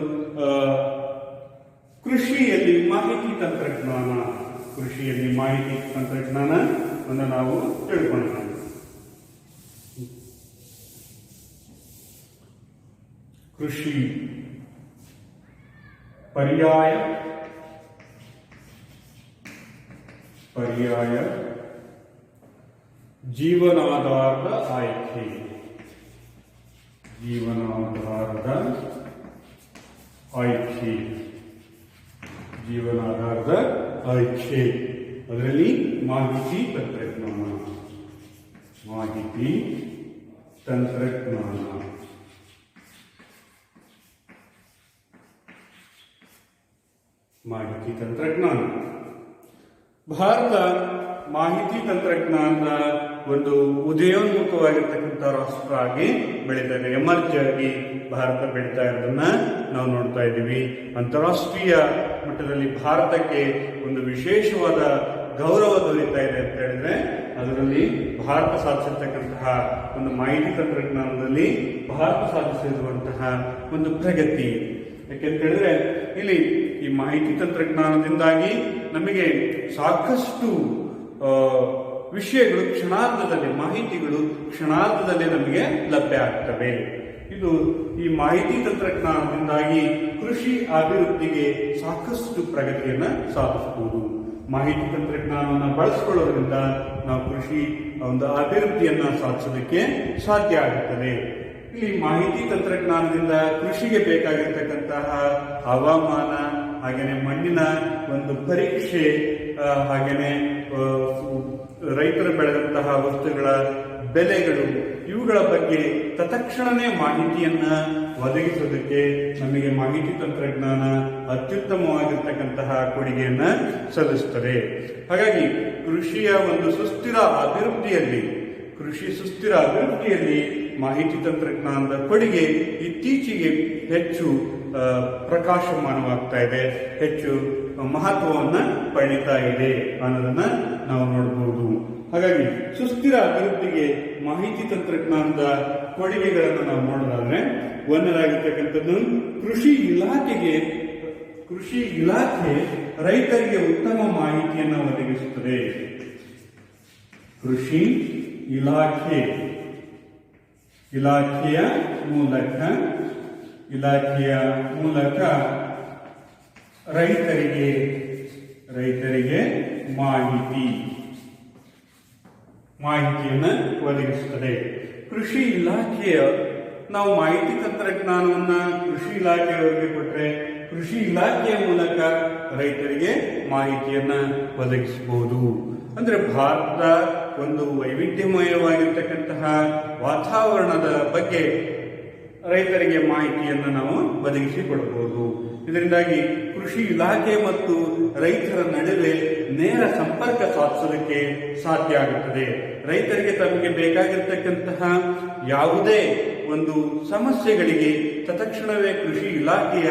ಕೃಷಿಯಲ್ಲಿ ಮಾಹಿತಿ ತಂತ್ರಜ್ಞಾನ. ಕೃಷಿಯಲ್ಲಿ ಮಾಹಿತಿ ತಂತ್ರಜ್ಞಾನವನ್ನು ನಾವು ತಿಳ್ಕೊಳ್ಳೋಣ. ಕೃಷಿ ಪರ್ಯಾಯ ಜೀವನಾಧಾರದ ಆಯ್ಕೆ. ಜೀವನಾಧಾರದ ಆಯ್ಕೆ ಅದರಲ್ಲಿ ಮಾಹಿತಿ ತಂತ್ರಜ್ಞಾನ. ಭಾರತ ಮಾಹಿತಿ ತಂತ್ರಜ್ಞಾನದ ಒಂದು ಉದಯೋನ್ಮುಖವಾಗಿರ್ತಕ್ಕಂಥ ರಾಷ್ಟ್ರ ಆಗಿ ಬೆಳೀತಾ ಇದೆ. ಎಮರ್ಜ್ ಆಗಿ ಭಾರತ ಬೆಳೀತಾ ಇರೋದನ್ನ ನಾವು ನೋಡ್ತಾ ಇದ್ದೀವಿ. ಅಂತಾರಾಷ್ಟ್ರೀಯ ಮಟ್ಟದಲ್ಲಿ ಭಾರತಕ್ಕೆ ಒಂದು ವಿಶೇಷವಾದ ಗೌರವ ದೊರೆಯುತ್ತಾ ಇದೆ ಅಂತ ಹೇಳಿದ್ರೆ ಅದರಲ್ಲಿ ಭಾರತ ಸಾಧಿಸಿರ್ತಕ್ಕಂತಹ ಒಂದು ಮಾಹಿತಿ ತಂತ್ರಜ್ಞಾನದಲ್ಲಿ ಭಾರತ ಸಾಧಿಸಿರುವಂತಹ ಒಂದು ಪ್ರಗತಿ. ಯಾಕೆಂತ ಹೇಳಿದ್ರೆ ಇಲ್ಲಿ ಈ ಮಾಹಿತಿ ತಂತ್ರಜ್ಞಾನದಿಂದಾಗಿ ನಮಗೆ ಸಾಕಷ್ಟು ವಿಷಯಗಳು ಮಾಹಿತಿಗಳು ಕ್ಷಣಾರ್ಧದಲ್ಲಿ ನಮಗೆ ಲಭ್ಯ ಆಗ್ತವೆ. ಇದು ಈ ಮಾಹಿತಿ ತಂತ್ರಜ್ಞಾನದಿಂದಾಗಿ ಕೃಷಿ ಅಭಿವೃದ್ಧಿಗೆ ಸಾಕಷ್ಟು ಪ್ರಗತಿಯನ್ನು ಸಾಧಿಸಬಹುದು. ಮಾಹಿತಿ ತಂತ್ರಜ್ಞಾನವನ್ನು ಬಳಸಿಕೊಳ್ಳೋದ್ರಿಂದ ನಾವು ಕೃಷಿ ಒಂದು ಅಭಿವೃದ್ಧಿಯನ್ನ ಸಾಧಿಸೋದಕ್ಕೆ ಸಾಧ್ಯ ಆಗುತ್ತದೆ. ಇಲ್ಲಿ ಮಾಹಿತಿ ತಂತ್ರಜ್ಞಾನದಿಂದ ಕೃಷಿಗೆ ಬೇಕಾಗಿರ್ತಕ್ಕಂತಹ ಹವಾಮಾನ, ಹಾಗೆಯೇ ಮಣ್ಣಿನ ಒಂದು ಪರೀಕ್ಷೆ, ಹಾಗೆಯೇ ರೈತರು ಬೆಳೆದಂತಹ ವಸ್ತುಗಳ ಬೆಲೆಗಳು, ಇವುಗಳ ಬಗ್ಗೆ ತತ್ಕ್ಷಣವೇ ಮಾಹಿತಿಯನ್ನ ಒದಗಿಸೋದಕ್ಕೆ ನಮಗೆ ಮಾಹಿತಿ ತಂತ್ರಜ್ಞಾನ ಅತ್ಯುತ್ತಮವಾಗಿರ್ತಕ್ಕಂತಹ ಕೊಡುಗೆಯನ್ನ ಸಲ್ಲಿಸುತ್ತದೆ. ಹಾಗಾಗಿ ಕೃಷಿಯ ಒಂದು ಸುಸ್ಥಿರ ಅಭಿವೃದ್ಧಿಯಲ್ಲಿ ಮಾಹಿತಿ ತಂತ್ರಜ್ಞಾನದ ಕೊಡುಗೆ ಇತ್ತೀಚೆಗೆ ಹೆಚ್ಚು ಪ್ರಕಾಶಮಾನವಾಗ್ತಾ ಇದೆ, ಹೆಚ್ಚು ಮಹತ್ವವನ್ನು ಪಡೀತಾ ಇದೆ ಅನ್ನೋದನ್ನ ನಾವು ನೋಡಬಹುದು. ಹಾಗಾಗಿ ಸುಸ್ಥಿರ ಅಭಿವೃದ್ಧಿಗೆ ಮಾಹಿತಿ ತಂತ್ರಜ್ಞಾನದ ಕೊಡುಗೆಗಳನ್ನು ನಾವು ನೋಡೋದಾದ್ರೆ ಒಂದರಾಗಿರ್ತಕ್ಕಂಥದ್ದು ಕೃಷಿ ಇಲಾಖೆ ರೈತರಿಗೆ ಉತ್ತಮ ಮಾಹಿತಿಯನ್ನು ಒದಗಿಸುತ್ತದೆ. ಕೃಷಿ ಇಲಾಖೆಯ ಮೂಲಕ ರೈತರಿಗೆ ಮಾಹಿತಿಯನ್ನು ಒದಗಿಸುತ್ತದೆ. ಕೃಷಿ ಇಲಾಖೆಯ ನಾವು ಮಾಹಿತಿ ತಂತ್ರಜ್ಞಾನವನ್ನ ಕೃಷಿ ಇಲಾಖೆಯವರಿಗೆ ಕೊಟ್ಟರೆ ಕೃಷಿ ಇಲಾಖೆಯ ಮೂಲಕ ರೈತರಿಗೆ ಮಾಹಿತಿಯನ್ನ ಒದಗಿಸಬಹುದು. ಅಂದ್ರೆ ಭಾರತದ ಒಂದು ವೈವಿಧ್ಯಮಯವಾಗಿರ್ತಕ್ಕಂತಹ ವಾತಾವರಣದ ಬಗ್ಗೆ ರೈತರಿಗೆ ಮಾಹಿತಿಯನ್ನು ನಾವು ಒದಗಿಸಿಕೊಡಬಹುದು. ಇದರಿಂದಾಗಿ ಕೃಷಿ ಇಲಾಖೆ ಮತ್ತು ರೈತರ ನಡುವೆ ನೇರ ಸಂಪರ್ಕ ಸಾಧಿಸೋದಕ್ಕೆ ಸಾಧ್ಯ ಆಗುತ್ತದೆ. ರೈತರಿಗೆ ತಮಗೆ ಬೇಕಾಗಿರ್ತಕ್ಕಂತಹ ಯಾವುದೇ ಒಂದು ಸಮಸ್ಯೆಗಳಿಗೆ ತತ್ಕ್ಷಣವೇ ಕೃಷಿ ಇಲಾಖೆಯ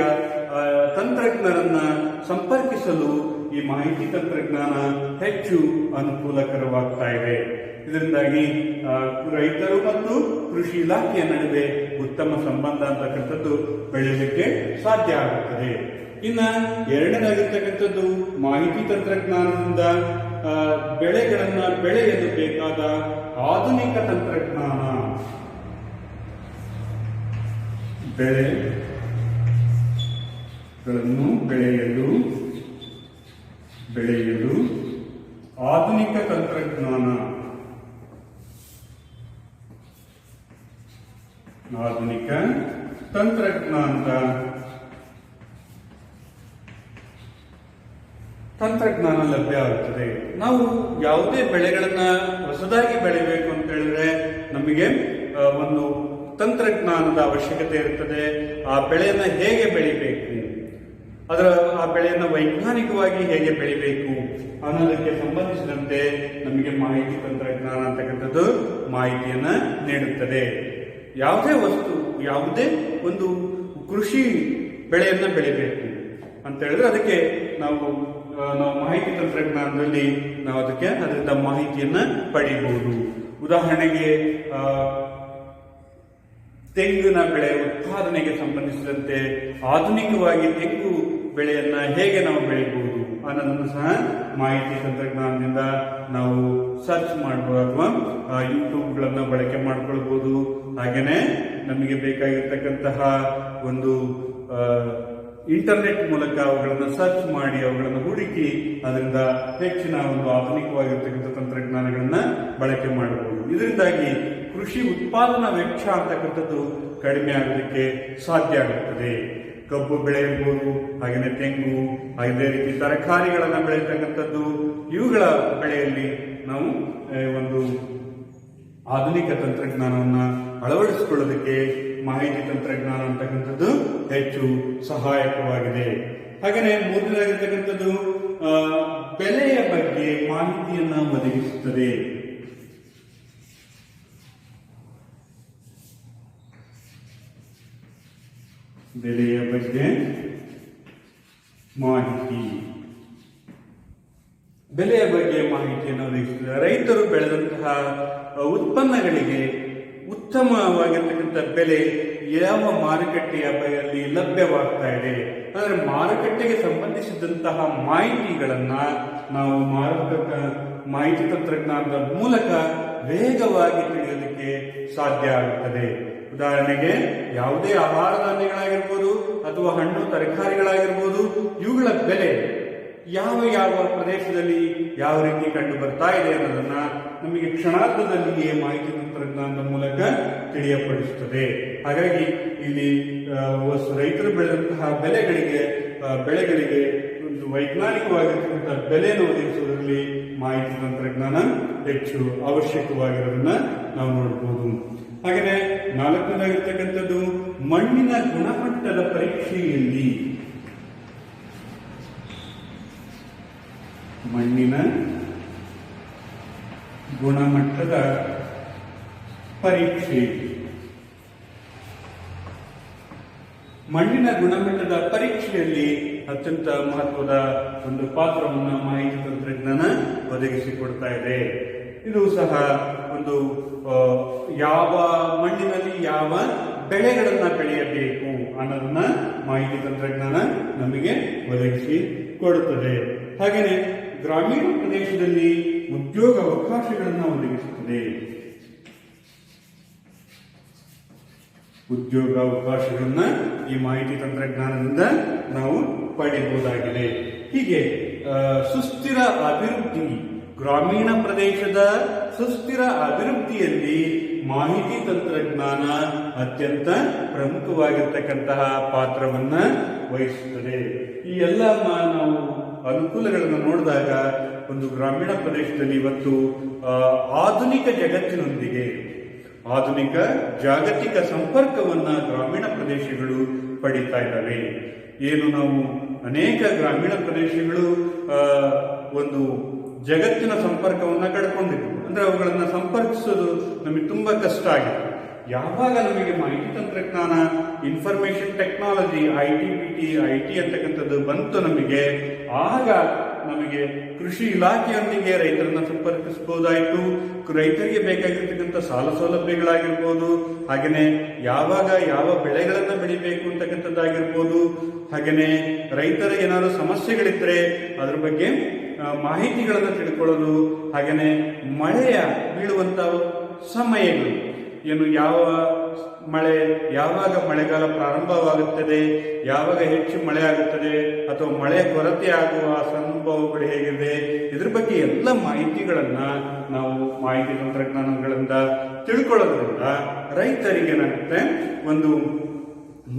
ತಂತ್ರಜ್ಞರನ್ನ ಸಂಪರ್ಕಿಸಲು ಈ ಮಾಹಿತಿ ತಂತ್ರಜ್ಞಾನ ಹೆಚ್ಚು ಅನುಕೂಲಕರವಾಗ್ತಾ ಇದೆ. ಇದರಿಂದಾಗಿ ರೈತರು ಮತ್ತು ಕೃಷಿ ಇಲಾಖೆಯ ನಡುವೆ ಉತ್ತಮ ಸಂಬಂಧ ಅಂತಕ್ಕಂಥದ್ದು ಬೆಳೆಯಲಿಕ್ಕೆ ಸಾಧ್ಯ ಆಗುತ್ತದೆ. ಇನ್ನ ಎರಡನೇದಾಗಿರ್ತಕ್ಕಂಥದ್ದು ಮಾಹಿತಿ ತಂತ್ರಜ್ಞಾನದಿಂದ ಬೆಳೆಯಲು ಬೇಕಾದ ಆಧುನಿಕ ತಂತ್ರಜ್ಞಾನ. ಬೆಳೆಗಳನ್ನು ಬೆಳೆಯಲು ಆಧುನಿಕ ತಂತ್ರಜ್ಞಾನ. ಆಧುನಿಕ ತಂತ್ರಜ್ಞಾನ ಲಭ್ಯ ಆಗುತ್ತದೆ. ನಾವು ಯಾವುದೇ ಬೆಳೆಗಳನ್ನ ಹೊಸದಾಗಿ ಬೆಳಿಬೇಕು ಅಂತ ಹೇಳಿದ್ರೆ ನಮಗೆ ಒಂದು ತಂತ್ರಜ್ಞಾನದ ಅವಶ್ಯಕತೆ ಇರುತ್ತದೆ. ಆ ಬೆಳೆಯನ್ನ ಹೇಗೆ ಬೆಳಿಬೇಕು, ಆ ಬೆಳೆಯನ್ನು ವೈಜ್ಞಾನಿಕವಾಗಿ ಹೇಗೆ ಬೆಳಿಬೇಕು ಅನ್ನೋದಕ್ಕೆ ಸಂಬಂಧಿಸಿದಂತೆ ನಮಗೆ ಮಾಹಿತಿ ತಂತ್ರಜ್ಞಾನ ಅಂತಕ್ಕಂಥದ್ದು ಮಾಹಿತಿಯನ್ನ ನೀಡುತ್ತದೆ. ಯಾವುದೇ ಒಂದು ಕೃಷಿ ಬೆಳೆಯನ್ನ ಬೆಳಿಬೇಕು ಅಂತ ಹೇಳಿದ್ರೆ ಅದಕ್ಕೆ ನಾವು ಮಾಹಿತಿ ತಂತ್ರಜ್ಞಾನದಲ್ಲಿ ನಾವು ಅದರಿಂದ ಮಾಹಿತಿಯನ್ನ ಪಡೆಯಬಹುದು. ಉದಾಹರಣೆಗೆ ತೆಂಗಿನ ಬೆಳೆ ಉತ್ಪಾದನೆಗೆ ಸಂಬಂಧಿಸಿದಂತೆ ಆಧುನಿಕವಾಗಿ ತೆಂಗು ಬೆಳೆಯನ್ನ ಹೇಗೆ ನಾವು ಬೆಳೆಯಬಹುದು ಅನ್ನೋದನ್ನು ಸಹ ಮಾಹಿತಿ ತಂತ್ರಜ್ಞಾನದಿಂದ ನಾವು ಸರ್ಚ್ ಮಾಡಬಹುದು ಅಥವಾ ಯೂಟ್ಯೂಬ್ಗಳನ್ನ ಬಳಕೆ ಮಾಡ್ಕೊಳ್ಬಹುದು. ಹಾಗೇನೆ ನಮಗೆ ಬೇಕಾಗಿರ್ತಕ್ಕಂತಹ ಒಂದು ಇಂಟರ್ನೆಟ್ ಮೂಲಕ ಅವುಗಳನ್ನು ಸರ್ಚ್ ಮಾಡಿ ಅವುಗಳನ್ನು ಹುಡುಕಿ ಅದರಿಂದ ಹೆಚ್ಚಿನ ಒಂದು ಆಧುನಿಕವಾಗಿರ್ತಕ್ಕಂಥ ತಂತ್ರಜ್ಞಾನಗಳನ್ನ ಬಳಕೆ ಮಾಡಬಹುದು. ಇದರಿಂದಾಗಿ ಕೃಷಿ ಉತ್ಪಾದನಾ ವೆಚ್ಚ ಅಂತಕ್ಕಂಥದ್ದು ಕಡಿಮೆ ಆಗೋದಕ್ಕೆ ಸಾಧ್ಯ ಆಗುತ್ತದೆ. ಕಬ್ಬು ಬೆಳೆ ಇರ್ಬೋದು, ಹಾಗೆಯೇ ತೆಂಗು, ಅದೇ ರೀತಿ ತರಕಾರಿಗಳನ್ನ ಬೆಳೆಯತಕ್ಕಂಥದ್ದು, ಇವುಗಳ ಬೆಳೆಯಲ್ಲಿ ನಾವು ಒಂದು ಆಧುನಿಕ ತಂತ್ರಜ್ಞಾನವನ್ನ ಅಳವಡಿಸಿಕೊಳ್ಳೋದಕ್ಕೆ ಮಾಹಿತಿ ತಂತ್ರಜ್ಞಾನ ಅಂತಕ್ಕಂಥದ್ದು ಹೆಚ್ಚು ಸಹಾಯಕವಾಗಿದೆ. ಹಾಗೆಯೇ ಮೂರನೇದಾಗಿರ್ತಕ್ಕಂಥದ್ದು ಬೆಲೆಯ ಬಗ್ಗೆ ಮಾಹಿತಿಯನ್ನ ಒದಗಿಸುತ್ತದೆ. ಬೆಲೆಯ ಬಗ್ಗೆ ಮಾಹಿತಿಯನ್ನು ಒದಗಿಸುತ್ತದೆ. ರೈತರು ಬೆಳೆದಂತಹ ಉತ್ಪನ್ನಗಳಿಗೆ ಉತ್ತಮವಾಗಿರ್ತಕ್ಕಂಥ ಬೆಲೆ ಯಾವ ಮಾರುಕಟ್ಟೆಯ ಬಗೆಯಲ್ಲಿ ಲಭ್ಯವಾಗ್ತಾ ಇದೆ, ಅಂದ್ರೆ ಮಾರುಕಟ್ಟೆಗೆ ಸಂಬಂಧಿಸಿದಂತಹ ಮಾಹಿತಿಗಳನ್ನ ನಾವು ಮಾಹಿತಿ ತಂತ್ರಜ್ಞಾನದ ಮೂಲಕ ವೇಗವಾಗಿ ತಿಳಿಯೋದಕ್ಕೆ ಸಾಧ್ಯ ಆಗುತ್ತದೆ. ಉದಾಹರಣೆಗೆ ಯಾವುದೇ ಆಹಾರ ಧಾನ್ಯಗಳಾಗಿರ್ಬೋದು ಅಥವಾ ಹಣ್ಣು ತರಕಾರಿಗಳಾಗಿರ್ಬೋದು, ಇವುಗಳ ಬೆಲೆ ಯಾವ ಪ್ರದೇಶದಲ್ಲಿ ಯಾವ ರೀತಿ ಕಂಡು ಬರ್ತಾ ಇದೆ ಅನ್ನೋದನ್ನ ನಮಗೆ ಕ್ಷಣಾರ್ಧದಲ್ಲಿಯೇ ಮಾಹಿತಿ ತಂತ್ರಜ್ಞಾನದ ಮೂಲಕ ತಿಳಿಯಪಡಿಸುತ್ತದೆ. ಹಾಗಾಗಿ ಇಲ್ಲಿ ರೈತರು ಬೆಳೆದಂತಹ ಬೆಳೆಗಳಿಗೆ ಒಂದು ವೈಜ್ಞಾನಿಕವಾಗಿರ್ತಕ್ಕಂಥ ಬೆಲೆಯನ್ನು ಒದಗಿಸುವುದರಲ್ಲಿ ಮಾಹಿತಿ ತಂತ್ರಜ್ಞಾನ ಹೆಚ್ಚು ಅವಶ್ಯಕವಾಗಿರೋದನ್ನ ನಾವು ನೋಡಬಹುದು. ಹಾಗೆಯೇ ನಾಲ್ಕನೇದಾಗಿರ್ತಕ್ಕಂಥದ್ದು ಮಣ್ಣಿನ ಗುಣಮಟ್ಟದ ಪರೀಕ್ಷೆಯಲ್ಲಿ ಮಣ್ಣಿನ ಗುಣಮಟ್ಟದ ಪರೀಕ್ಷೆಯಲ್ಲಿ ಅತ್ಯಂತ ಮಹತ್ವದ ಒಂದು ಪಾತ್ರವನ್ನು ಮಾಹಿತಿ ತಂತ್ರಜ್ಞಾನ ಒದಗಿಸಿಕೊಡ್ತಾ ಇದೆ. ಇದು ಸಹ ಒಂದು ಯಾವ ಮಣ್ಣಿನಲ್ಲಿ ಯಾವ ಬೆಳೆಗಳನ್ನ ಬೆಳೆಯಬೇಕು ಅನ್ನೋದನ್ನ ಮಾಹಿತಿ ತಂತ್ರಜ್ಞಾನ ನಮಗೆ ಒದಗಿಸಿ ಕೊಡುತ್ತದೆ. ಹಾಗೆಯೇ ಗ್ರಾಮೀಣ ಪ್ರದೇಶದಲ್ಲಿ ಉದ್ಯೋಗ ಅವಕಾಶಗಳನ್ನು ಒದಗಿಸುತ್ತದೆ. ಉದ್ಯೋಗಾವಕಾಶಗಳನ್ನ ಈ ಮಾಹಿತಿ ತಂತ್ರಜ್ಞಾನದಿಂದ ನಾವು ಪಡೆಯಬಹುದಾಗಿದೆ. ಹೀಗೆ ಸುಸ್ಥಿರ ಅಭಿವೃದ್ಧಿ, ಗ್ರಾಮೀಣ ಪ್ರದೇಶದ ಸುಸ್ಥಿರ ಅಭಿವೃದ್ಧಿಯಲ್ಲಿ ಮಾಹಿತಿ ತಂತ್ರಜ್ಞಾನ ಅತ್ಯಂತ ಪ್ರಮುಖವಾಗಿರ್ತಕ್ಕಂತಹ ಪಾತ್ರವನ್ನ ವಹಿಸುತ್ತದೆ. ಈ ಎಲ್ಲ ನಾವು ಅನುಕೂಲಗಳನ್ನು ನೋಡಿದಾಗ ಒಂದು ಗ್ರಾಮೀಣ ಪ್ರದೇಶದಲ್ಲಿ ಇವತ್ತು ಆಧುನಿಕ ಜಗತ್ತಿನೊಂದಿಗೆ ಆಧುನಿಕ ಜಾಗತಿಕ ಸಂಪರ್ಕವನ್ನ ಗ್ರಾಮೀಣ ಪ್ರದೇಶಗಳು ಪಡಿತಾ ಇದ್ದಾವೆ. ಏನು ನಾವು ಅನೇಕ ಗ್ರಾಮೀಣ ಪ್ರದೇಶಗಳು ಒಂದು ಜಗತ್ತಿನ ಸಂಪರ್ಕವನ್ನ ಕಳ್ಕೊಂಡಿದ್ವು. ಅಂದ್ರೆ ಅವುಗಳನ್ನ ಸಂಪರ್ಕಿಸೋದು ನಮಗೆ ತುಂಬಾ ಕಷ್ಟ ಆಗಿತ್ತು. ಯಾವಾಗ ನಮಗೆ ಮಾಹಿತಿ ತಂತ್ರಜ್ಞಾನ, ಇನ್ಫಾರ್ಮೇಶನ್ ಟೆಕ್ನಾಲಜಿ, ಐಟಿ ಅಂತಕ್ಕಂಥದ್ದು ಬಂತು ನಮಗೆ, ಆಗ ನಮಗೆ ಕೃಷಿ ಇಲಾಖೆಯೊಂದಿಗೆ ರೈತರನ್ನ ಸಂಪರ್ಕಿಸಬಹುದಾಯಿತು. ರೈತರಿಗೆ ಬೇಕಾಗಿರ್ತಕ್ಕಂಥ ಸಾಲ ಸೌಲಭ್ಯಗಳಾಗಿರ್ಬೋದು, ಹಾಗೆಯೇ ಯಾವಾಗ ಯಾವ ಬೆಳೆಗಳನ್ನ ಬೆಳಿಬೇಕು ಅಂತಕ್ಕಂಥದ್ದಾಗಿರ್ಬೋದು, ಹಾಗೆಯೇ ರೈತರ ಏನಾದರೂ ಸಮಸ್ಯೆಗಳಿದ್ರೆ ಅದ್ರ ಬಗ್ಗೆ ಮಾಹಿತಿಗಳನ್ನು ತಿಳ್ಕೊಳ್ಳೋದು, ಹಾಗೆಯೇ ಮಳೆಯ ಬೀಳುವಂತ ಸಮಯಗಳು ಏನು, ಯಾವ ಮಳೆ ಯಾವಾಗ ಮಳೆಗಾಲ ಪ್ರಾರಂಭವಾಗುತ್ತದೆ, ಯಾವಾಗ ಹೆಚ್ಚು ಮಳೆ ಆಗುತ್ತದೆ ಅಥವಾ ಮಳೆ ಕೊರತೆ ಆಗುವ ಸಂಭವಗಳು ಹೇಗಿದೆ, ಇದ್ರ ಬಗ್ಗೆ ಎಲ್ಲ ಮಾಹಿತಿಗಳನ್ನ ನಾವು ಮಾಹಿತಿ ತಂತ್ರಜ್ಞಾನಗಳಿಂದ ತಿಳ್ಕೊಳ್ಳೋದ್ರಿಂದ ರೈತರಿಗೆ ಏನಾಗುತ್ತೆ, ಒಂದು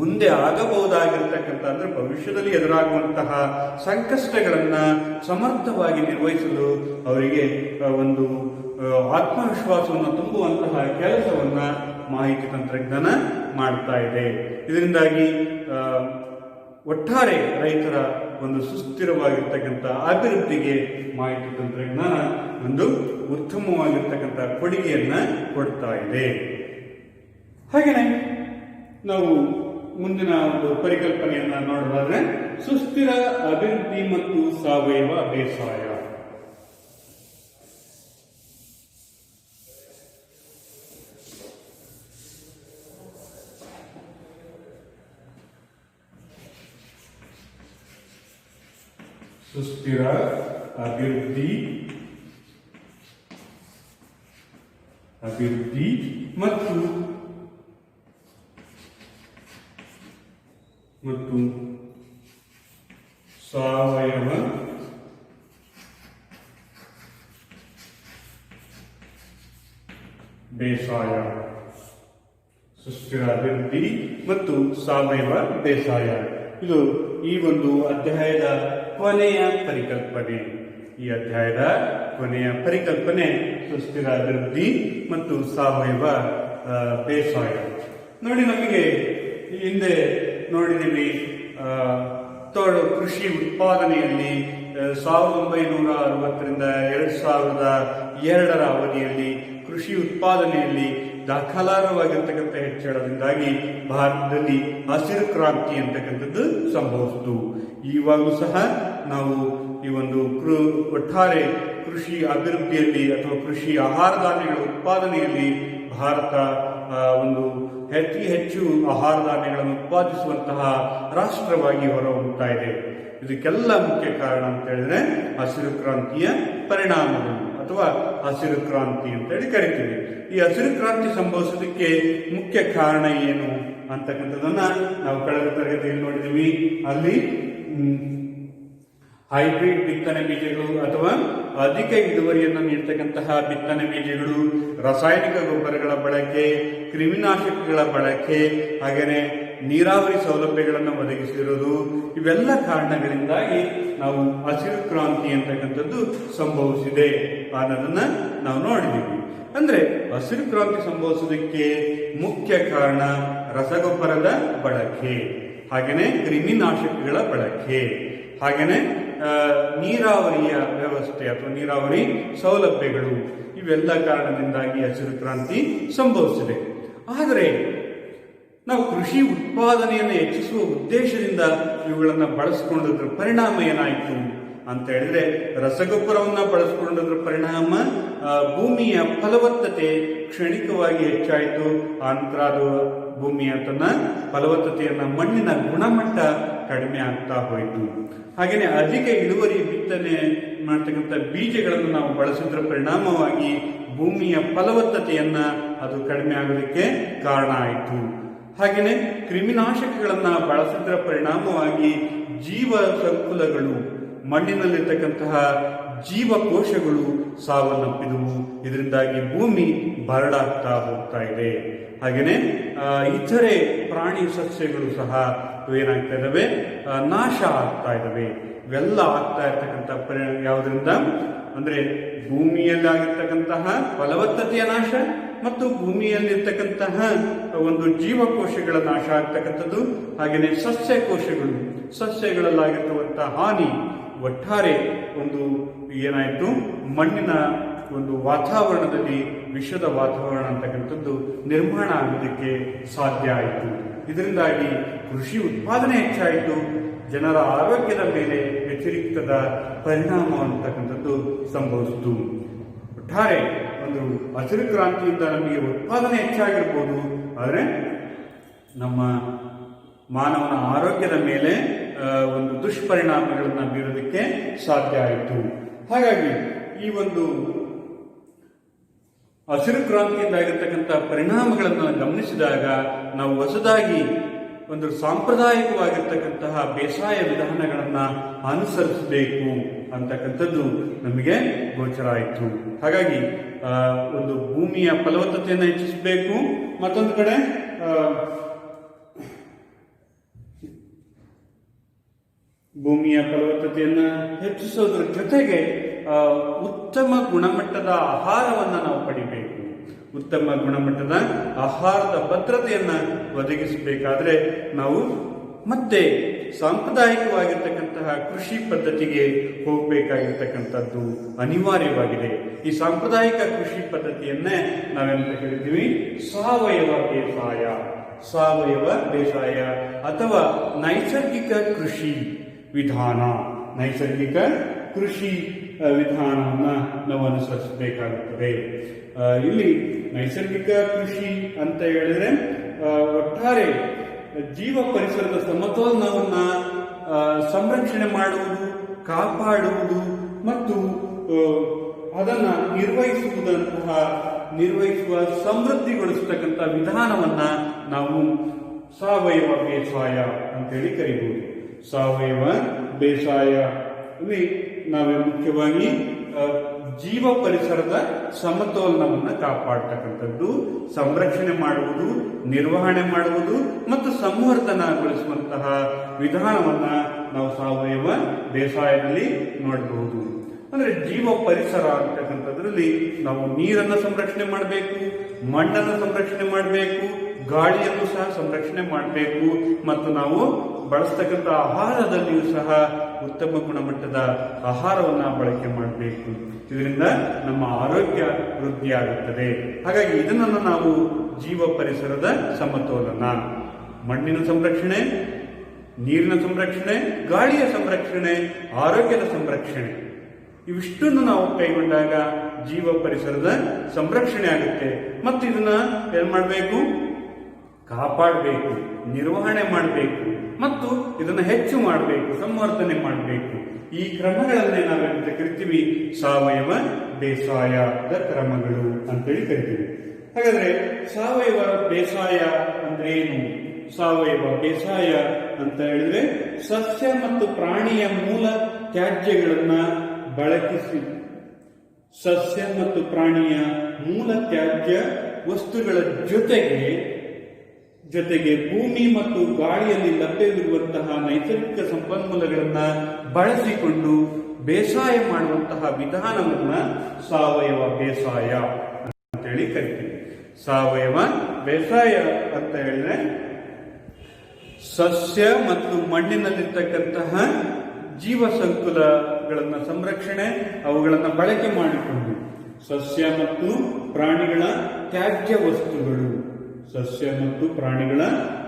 ಮುಂದೆ ಆಗಬಹುದಾಗಿರ್ತಕ್ಕಂಥ ಅಂದ್ರೆ ಭವಿಷ್ಯದಲ್ಲಿ ಎದುರಾಗುವಂತಹ ಸಂಕಷ್ಟಗಳನ್ನ ಸಮರ್ಥವಾಗಿ ನಿರ್ವಹಿಸಲು ಅವರಿಗೆ ಒಂದು ಆತ್ಮವಿಶ್ವಾಸವನ್ನು ತುಂಬುವಂತಹ ಕೆಲಸವನ್ನ ಮಾಹಿತಿ ತಂತ್ರಜ್ಞಾನ ಮಾಡ್ತಾ ಇದೆ. ಇದರಿಂದಾಗಿ ಒಟ್ಟಾರೆ ರೈತರ ಒಂದು ಸುಸ್ಥಿರವಾಗಿರ್ತಕ್ಕಂಥ ಅಭಿವೃದ್ಧಿಗೆ ಮಾಹಿತಿ ತಂತ್ರಜ್ಞಾನ ಒಂದು ಉತ್ತಮವಾಗಿರ್ತಕ್ಕಂಥ ಕೊಡುಗೆಯನ್ನ ಕೊಡ್ತಾ ಇದೆ. ಹಾಗೆಯೇ ನಾವು ಮುಂದಿನ ಒಂದು ಪರಿಕಲ್ಪನೆಯನ್ನ ನೋಡೋದಾದ್ರೆ ಸುಸ್ಥಿರ ಅಭಿವೃದ್ಧಿ ಮತ್ತು ಸಾವಯವ ಬೇಸಾಯ. ಸುಸ್ಥಿರ ಅಭಿವೃದ್ಧಿ ಮತ್ತು ಸಾವಯವ ಬೇಸಾಯ. ಸುಸ್ಥಿರ ಅಭಿವೃದ್ಧಿ ಮತ್ತು ಸಾವಯವ ಬೇಸಾಯ ಇದು ಈ ಒಂದು ಅಧ್ಯಾಯದ ಕೊನೆಯ ಪರಿಕಲ್ಪನೆ. ಈ ಅಧ್ಯಾಯದ ಕೊನೆಯ ಪರಿಕಲ್ಪನೆ ಸುಸ್ಥಿರ ಅಭಿವೃದ್ಧಿ ಮತ್ತು ಸಾವಯವ ಬೇಸಾಯ. ನೋಡಿ, ನಮಗೆ ಹಿಂದೆ ನೋಡಿದ್ದೀವಿ, ಕೃಷಿ ಉತ್ಪಾದನೆಯಲ್ಲಿ 1960ರಿಂದ 2002ರ ಅವಧಿಯಲ್ಲಿ ಕೃಷಿ ಉತ್ಪಾದನೆಯಲ್ಲಿ ದಾಖಲಾರವಾಗಿರ್ತಕ್ಕಂಥ ಹೆಚ್ಚಳದಿಂದಾಗಿ ಭಾರತದಲ್ಲಿ ಹಸಿರು ಕ್ರಾಂತಿ ಅಂತಕ್ಕಂಥದ್ದು ಸಂಭವಿಸಿತು. ಇವಾಗಲೂ ಸಹ ನಾವು ಈ ಒಂದು ಒಟ್ಟಾರೆ ಕೃಷಿ ಅಭಿವೃದ್ಧಿಯಲ್ಲಿ ಅಥವಾ ಕೃಷಿ ಆಹಾರ ಧಾನ್ಯಗಳ ಉತ್ಪಾದನೆಯಲ್ಲಿ ಭಾರತ ಒಂದು ಹೆಚ್ಚು ಆಹಾರ ಧಾನ್ಯಗಳನ್ನು ಉತ್ಪಾದಿಸುವಂತಹ ರಾಷ್ಟ್ರವಾಗಿ ಹೊರಹೊಮ್ಮುತ್ತಾ ಇದೆ. ಇದಕ್ಕೆಲ್ಲ ಮುಖ್ಯ ಕಾರಣ ಅಂತ ಹೇಳಿದ್ರೆ ಹಸಿರು ಕ್ರಾಂತಿಯ ಪರಿಣಾಮಗಳು ಅಥವಾ ಹಸಿರು ಕ್ರಾಂತಿ ಅಂತ ಹೇಳಿ ಕರಿತೀವಿ. ಈ ಹಸಿರು ಕ್ರಾಂತಿ ಸಂಭವಿಸೋದಕ್ಕೆ ಮುಖ್ಯ ಕಾರಣ ಏನು ಅಂತಕ್ಕಂಥದ್ದನ್ನ ನಾವು ಕಳೆದ ತರಗತಿಯಲ್ಲಿ ನೋಡಿದೀವಿ. ಅಲ್ಲಿ ಹೈಬ್ರಿಡ್ ಬಿತ್ತನೆ ಬೀಜಗಳು ಅಥವಾ ಅಧಿಕ ಇಳುವರಿಯನ್ನು ನೀಡತಕ್ಕಂತಹ ಬಿತ್ತನೆ ಬೀಜಗಳು, ರಾಸಾಯನಿಕ ಗೊಬ್ಬರಗಳ ಬಳಕೆ, ಕ್ರಿಮಿನಾಶಕಗಳ ಬಳಕೆ, ಹಾಗೆಯೇ ನೀರಾವರಿ ಸೌಲಭ್ಯಗಳನ್ನು ಒದಗಿಸಿರುವುದು, ಇವೆಲ್ಲ ಕಾರಣಗಳಿಂದಾಗಿ ನಾವು ಹಸಿರು ಕ್ರಾಂತಿ ಅಂತಕ್ಕಂಥದ್ದು ಸಂಭವಿಸಿದೆ ಅನ್ನೋದನ್ನ ನಾವು ನೋಡಿದ್ದೀವಿ. ಅಂದ್ರೆ ಹಸಿರು ಕ್ರಾಂತಿ ಸಂಭವಿಸೋದಕ್ಕೆ ಮುಖ್ಯ ಕಾರಣ ರಸಗೊಬ್ಬರದ ಬಳಕೆ, ಹಾಗೆಯೇ ಕ್ರಿಮಿನಾಶಕಗಳ ಬಳಕೆ, ಹಾಗೆಯೇ ನೀರಾವರಿಯ ವ್ಯವಸ್ಥೆ ಅಥವಾ ನೀರಾವರಿ ಸೌಲಭ್ಯಗಳು, ಇವೆಲ್ಲ ಕಾರಣದಿಂದಾಗಿ ಹಸಿರು ಕ್ರಾಂತಿ ಸಂಭವಿಸಿದೆ. ಆದರೆ ನಾವು ಕೃಷಿ ಉತ್ಪಾದನೆಯನ್ನು ಹೆಚ್ಚಿಸುವ ಉದ್ದೇಶದಿಂದ ಇವುಗಳನ್ನು ಬಳಸಿಕೊಂಡದ್ರ ಪರಿಣಾಮ ಏನಾಯಿತು ಅಂತ ಹೇಳಿದ್ರೆ, ರಸಗೊಬ್ಬರವನ್ನ ಬಳಸಿಕೊಂಡದ್ರ ಪರಿಣಾಮ ಭೂಮಿಯ ಫಲವತ್ತತೆ ಕ್ಷಣಿಕವಾಗಿ ಹೆಚ್ಚಾಯಿತು. ಆನಂತರ ಅದು ಭೂಮಿಯ ತನ್ನ ಫಲವತ್ತತೆಯನ್ನ, ಮಣ್ಣಿನ ಗುಣಮಟ್ಟ ಕಡಿಮೆ ಆಗ್ತಾ ಹೋಯಿತು. ಹಾಗೆಯೇ ಅಧಿಕ ಇಳುವರಿ ಬಿತ್ತನೆ ಮಾಡ್ತಕ್ಕಂಥ ಬೀಜಗಳನ್ನು ನಾವು ಬಳಸಿದ್ರ ಪರಿಣಾಮವಾಗಿ ಭೂಮಿಯ ಫಲವತ್ತತೆಯನ್ನ ಅದು ಕಡಿಮೆ ಆಗೋದಕ್ಕೆ ಕಾರಣ ಆಯಿತು. ಹಾಗೆಯೇ ಕ್ರಿಮಿನಾಶಕಗಳನ್ನ ಬಳಸಿದ್ರ ಪರಿಣಾಮವಾಗಿ ಜೀವ ಸಂಕುಲಗಳು, ಮಣ್ಣಿನಲ್ಲಿರ್ತಕ್ಕಂತಹ ಜೀವಕೋಶಗಳು ಸಾವನ್ನಪ್ಪಿದವು. ಇದರಿಂದಾಗಿ ಭೂಮಿ ಬರಡಾಗ್ತಾ ಹೋಗ್ತಾ ಇದೆ. ಹಾಗೆಯೇ ಇತರೆ ಪ್ರಾಣಿ ಸಸ್ಯಗಳು ಸಹ ಏನಾಗ್ತಾ ಇದ್ದಾವೆ, ನಾಶ ಆಗ್ತಾ ಇದ್ದಾವೆ. ಇವೆಲ್ಲ ಆಗ್ತಾ ಇರ್ತಕ್ಕಂಥ ಯಾವುದರಿಂದ ಅಂದ್ರೆ ಭೂಮಿಯಲ್ಲಾಗಿರ್ತಕ್ಕಂತಹ ಫಲವತ್ತತೆಯ ನಾಶ ಮತ್ತು ಭೂಮಿಯಲ್ಲಿರ್ತಕ್ಕಂತಹ ಒಂದು ಜೀವಕೋಶಗಳ ನಾಶ ಆಗ್ತಕ್ಕಂಥದ್ದು, ಹಾಗೆಯೇ ಸಸ್ಯಗಳಲ್ಲಾಗಿರ್ತಕ್ಕಂತಹ ಹಾನಿ, ಒಟ್ಟಾರೆ ಒಂದು ಏನಾಯಿತು, ಮಣ್ಣಿನ ಒಂದು ವಾತಾವರಣದಲ್ಲಿ ವಿಷದ ವಾತಾವರಣ ಅಂತಕ್ಕಂಥದ್ದು ನಿರ್ಮಾಣ ಆಗೋದಕ್ಕೆ ಸಾಧ್ಯ ಆಯಿತು. ಇದರಿಂದಾಗಿ ಕೃಷಿ ಉತ್ಪಾದನೆ ಹೆಚ್ಚಾಯಿತು. ಜನರ ಆರೋಗ್ಯದ ಮೇಲೆ ವ್ಯತಿರಿಕ್ತದ ಪರಿಣಾಮ ಅಂತಕ್ಕಂಥದ್ದು ಸಂಭವಿಸಿತು. ಒಟ್ಟಾರೆ ಒಂದು ಹಸಿರು ಕ್ರಾಂತಿಯಿಂದ ನಮಗೆ ಉತ್ಪಾದನೆ ಹೆಚ್ಚಾಗಿರ್ಬೋದು, ಆದರೆ ನಮ್ಮ ಮಾನವನ ಆರೋಗ್ಯದ ಮೇಲೆ ಒಂದು ದುಷ್ಪರಿಣಾಮಗಳನ್ನು ಬೀರೋದಕ್ಕೆ ಸಾಧ್ಯ ಆಯಿತು. ಹಾಗಾಗಿ ಈ ಒಂದು ಹಸಿರು ಕ್ರಾಂತಿಯಿಂದ ಆಗಿರ್ತಕ್ಕಂಥ ಪರಿಣಾಮಗಳನ್ನು ಗಮನಿಸಿದಾಗ ನಾವು ಹೊಸದಾಗಿ ಒಂದು ಸಾಂಪ್ರದಾಯಿಕವಾಗಿರ್ತಕ್ಕಂತಹ ಬೇಸಾಯ ವಿಧಾನಗಳನ್ನು ಅನುಸರಿಸಬೇಕು ಅಂತಕ್ಕಂಥದ್ದು ನಮಗೆ ಗೋಚರ ಆಯಿತು. ಹಾಗಾಗಿ ಒಂದು ಭೂಮಿಯ ಫಲವತ್ತತೆಯನ್ನು ಹೆಚ್ಚಿಸಬೇಕು, ಮತ್ತೊಂದು ಕಡೆ ಭೂಮಿಯ ಫಲವತ್ತತೆಯನ್ನು ಹೆಚ್ಚಿಸೋದ್ರ ಜೊತೆಗೆ ಉತ್ತಮ ಗುಣಮಟ್ಟದ ಆಹಾರವನ್ನು ನಾವು ಪಡಿಬೇಕು. ಉತ್ತಮ ಗುಣಮಟ್ಟದ ಆಹಾರದ ಭದ್ರತೆಯನ್ನು ಒದಗಿಸಬೇಕಾದ್ರೆ ನಾವು ಮತ್ತೆ ಸಾಂಪ್ರದಾಯಿಕವಾಗಿರ್ತಕ್ಕಂತಹ ಕೃಷಿ ಪದ್ಧತಿಗೆ ಹೋಗಬೇಕಾಗಿರ್ತಕ್ಕಂಥದ್ದು ಅನಿವಾರ್ಯವಾಗಿದೆ. ಈ ಸಾಂಪ್ರದಾಯಿಕ ಕೃಷಿ ಪದ್ಧತಿಯನ್ನೇ ನಾವೆಂತ ಕರಿತೀವಿ? ಸಾವಯವ ಬೇಸಾಯ. ಸಾವಯವ ಬೇಸಾಯ ಅಥವಾ ನೈಸರ್ಗಿಕ ಕೃಷಿ ವಿಧಾನ. ನೈಸರ್ಗಿಕ ಕೃಷಿ ವಿಧಾನವನ್ನು ನಾವು ಅನುಸರಿಸಬೇಕಾಗುತ್ತದೆ. ಇಲ್ಲಿ ನೈಸರ್ಗಿಕ ಕೃಷಿ ಅಂತ ಹೇಳಿದ್ರೆ ಒಟ್ಟಾರೆ ಜೀವ ಪರಿಸರದ ಸಮತೋಲನವನ್ನ ಸಂರಕ್ಷಣೆ ಮಾಡುವುದು, ಕಾಪಾಡುವುದು ಮತ್ತು ಅದನ್ನ ನಿರ್ವಹಿಸುವ ಸಮೃದ್ಧಿಗೊಳಿಸತಕ್ಕಂಥ ವಿಧಾನವನ್ನ ನಾವು ಸಾವಯವ ಬೇಸಾಯ ಅಂತೇಳಿ ಕರೀಬಹುದು. ಸಾವಯವ ಬೇಸಾಯ ಇಲ್ಲಿ ನಾವೇ ಮುಖ್ಯವಾಗಿ ಜೀವ ಪರಿಸರದ ಸಮತೋಲನವನ್ನು ಕಾಪಾಡ್ತಕ್ಕಂಥದ್ದು, ಸಂರಕ್ಷಣೆ ಮಾಡುವುದು, ನಿರ್ವಹಣೆ ಮಾಡುವುದು ಮತ್ತು ಸಂವರ್ಧನಗೊಳಿಸುವಂತಹ ವಿಧಾನವನ್ನ ನಾವು ಸಾವಯವ ಬೇಸಾಯದಲ್ಲಿ ನೋಡಬಹುದು. ಅಂದ್ರೆ ಜೀವ ಪರಿಸರ ಅಂತಕ್ಕಂಥದ್ರಲ್ಲಿ ನಾವು ನೀರನ್ನು ಸಂರಕ್ಷಣೆ ಮಾಡಬೇಕು, ಮಣ್ಣನ್ನು ಸಂರಕ್ಷಣೆ ಮಾಡಬೇಕು, ಗಾಳಿಯನ್ನು ಸಹ ಸಂರಕ್ಷಣೆ ಮಾಡಬೇಕು ಮತ್ತು ನಾವು ಬಳಸ್ತಕ್ಕಂಥ ಆಹಾರದಲ್ಲಿಯೂ ಸಹ ಉತ್ತಮ ಗುಣಮಟ್ಟದ ಆಹಾರವನ್ನು ಬಳಕೆ ಮಾಡಬೇಕು. ಇದರಿಂದ ನಮ್ಮ ಆರೋಗ್ಯ ವೃದ್ಧಿಯಾಗುತ್ತದೆ. ಹಾಗಾಗಿ ಇದನ್ನು ನಾವು ಜೀವ ಪರಿಸರದ ಸಮತೋಲನ, ಮಣ್ಣಿನ ಸಂರಕ್ಷಣೆ, ನೀರಿನ ಸಂರಕ್ಷಣೆ, ಗಾಳಿಯ ಸಂರಕ್ಷಣೆ, ಆರೋಗ್ಯದ ಸಂರಕ್ಷಣೆ, ಇವಿಷ್ಟನ್ನು ನಾವು ಕೈಗೊಂಡಾಗ ಜೀವ ಪರಿಸರದ ಸಂರಕ್ಷಣೆ ಆಗುತ್ತೆ. ಮತ್ತು ಇದನ್ನ ಏನ್ ಮಾಡಬೇಕು? ಕಾಪಾಡಬೇಕು, ನಿರ್ವಹಣೆ ಮಾಡಬೇಕು ಮತ್ತು ಇದನ್ನು ಹೆಚ್ಚು ಮಾಡಬೇಕು, ಸಂವರ್ಧನೆ ಮಾಡಬೇಕು. ಈ ಕ್ರಮಗಳನ್ನೇ ನಾವೆಂತ ಕರಿತೀವಿ? ಸಾವಯವ ಬೇಸಾಯದ ಕ್ರಮಗಳು ಅಂತೇಳಿ ಕರಿತೀವಿ. ಹಾಗಾದ್ರೆ ಸಾವಯವ ಬೇಸಾಯ ಅಂದ್ರೆ ಏನು? ಸಾವಯವ ಬೇಸಾಯ ಅಂತ ಹೇಳಿದ್ರೆ ಸಸ್ಯ ಮತ್ತು ಪ್ರಾಣಿಯ ಮೂಲ ತ್ಯಾಜ್ಯಗಳನ್ನ ಬಳಸಿ, ಸಸ್ಯ ಮತ್ತು ಪ್ರಾಣಿಯ ಮೂಲ ತ್ಯಾಜ್ಯ ವಸ್ತುಗಳ ಜೊತೆಗೆ ಭೂಮಿ ಮತ್ತು ಗಾಳಿಯಲ್ಲಿ ಲಭ್ಯವಿರುವಂತಹ ನೈಸರ್ಗಿಕ ಸಂಪನ್ಮೂಲಗಳನ್ನ ಬಳಸಿಕೊಂಡು ಬೇಸಾಯ ಮಾಡುವಂತಹ ವಿಧಾನವನ್ನ ಸಾವಯವ ಬೇಸಾಯ ಅಂತೇಳಿ ಕರಿತೀವಿ. ಸಾವಯವ ಬೇಸಾಯ ಅಂತ ಹೇಳಿದ್ರೆ ಸಸ್ಯ ಮತ್ತು ಮಣ್ಣಿನಲ್ಲಿರ್ತಕ್ಕಂತಹ ಜೀವ ಸಂಕುಲಗಳನ್ನ ಸಂರಕ್ಷಣೆ, ಅವುಗಳನ್ನು ಬಳಕೆ ಮಾಡಿಕೊಂಡು ಸಸ್ಯ ಮತ್ತು ಪ್ರಾಣಿಗಳ ತ್ಯಾಜ್ಯ ವಸ್ತುಗಳು, ಸಸ್ಯ ಮತ್ತು ಪ್ರಾಣಿಗಳ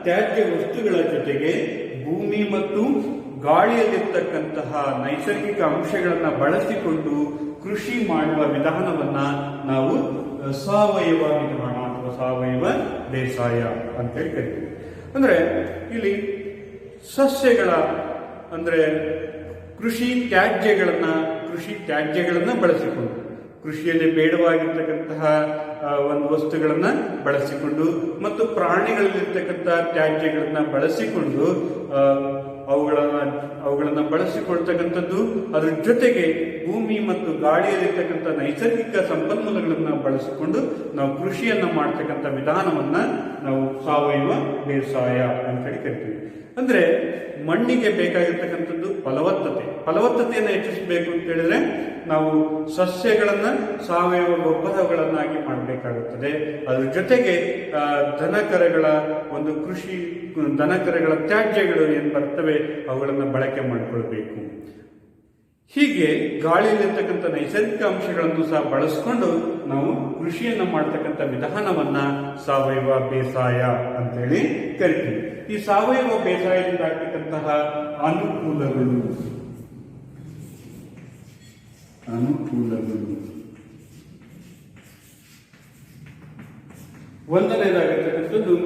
ತ್ಯಾಜ್ಯ ವಸ್ತುಗಳ ಜೊತೆಗೆ ಭೂಮಿ ಮತ್ತು ಗಾಳಿಯಲ್ಲಿರ್ತಕ್ಕಂತಹ ನೈಸರ್ಗಿಕ ಅಂಶಗಳನ್ನು ಬಳಸಿಕೊಂಡು ಕೃಷಿ ಮಾಡುವ ವಿಧಾನವನ್ನ ನಾವು ಸಾವಯವ ವಿಧಾನ ಅಥವಾ ಸಾವಯವ ಬೇಸಾಯ ಅಂತೇಳಿ ಕರಿತೀವಿ. ಅಂದ್ರೆ ಇಲ್ಲಿ ಸಸ್ಯಗಳ ಅಂದ್ರೆ ಕೃಷಿ ತ್ಯಾಜ್ಯಗಳನ್ನ ಬಳಸಿಕೊಂಡು, ಕೃಷಿಯಲ್ಲಿ ಬೇಡವಾಗಿರ್ತಕ್ಕಂತಹ ಒಂದು ವಸ್ತುಗಳನ್ನ ಬಳಸಿಕೊಂಡು ಮತ್ತು ಪ್ರಾಣಿಗಳಲ್ಲಿರ್ತಕ್ಕಂಥ ತ್ಯಾಜ್ಯಗಳನ್ನ ಬಳಸಿಕೊಂಡು ಅವುಗಳನ್ನ ಬಳಸಿಕೊಳ್ತಕ್ಕಂಥದ್ದು, ಅದ್ರ ಜೊತೆಗೆ ಭೂಮಿ ಮತ್ತು ಗಾಳಿಯಲ್ಲಿರ್ತಕ್ಕಂಥ ನೈಸರ್ಗಿಕ ಸಂಪನ್ಮೂಲಗಳನ್ನ ಬಳಸಿಕೊಂಡು ನಾವು ಕೃಷಿಯನ್ನ ಮಾಡ್ತಕ್ಕಂಥ ವಿಧಾನವನ್ನ ನಾವು ಸಾವಯವ ಬೇಸಾಯ ಅಂತೇಳಿ ಕರಿತೀವಿ. ಅಂದ್ರೆ ಮಣ್ಣಿಗೆ ಬೇಕಾಗಿರ್ತಕ್ಕಂಥದ್ದು ಫಲವತ್ತತೆಯನ್ನು ಹೆಚ್ಚಿಸಬೇಕು ಅಂತ ಹೇಳಿದ್ರೆ ನಾವು ಸಸ್ಯಗಳನ್ನ ಸಾವಯವ ಗೊಬ್ಬರಗಳನ್ನಾಗಿ ಮಾಡಬೇಕಾಗುತ್ತದೆ. ಅದ್ರ ಜೊತೆಗೆ ದನಕರಗಳ ದನಕರಗಳ ತ್ಯಾಜ್ಯಗಳು ಏನ್ ಬರ್ತವೆ ಅವುಗಳನ್ನ ಬಳಕೆ ಮಾಡಿಕೊಳ್ಬೇಕು. ಹೀಗೆ ಗಾಳಿಯಲ್ಲಿರ್ತಕ್ಕಂಥ ನೈಸರ್ಗಿಕ ಅಂಶಗಳನ್ನು ಸಹ ಬಳಸಿಕೊಂಡು ನಾವು ಕೃಷಿಯನ್ನ ಮಾಡ್ತಕ್ಕಂಥ ವಿಧಾನವನ್ನ ಸಾವಯವ ಬೇಸಾಯ ಅಂತೇಳಿ ಕರಿತೀವಿ. ಈ ಸಾವಯವ ಬೇಸಾಯದಿಂದ ಆಗ್ತಕ್ಕಂತಹ ಅನುಕೂಲಗಳು ಒಂದನೇದಾಗಿರ್ತಕ್ಕಂಥದ್ದು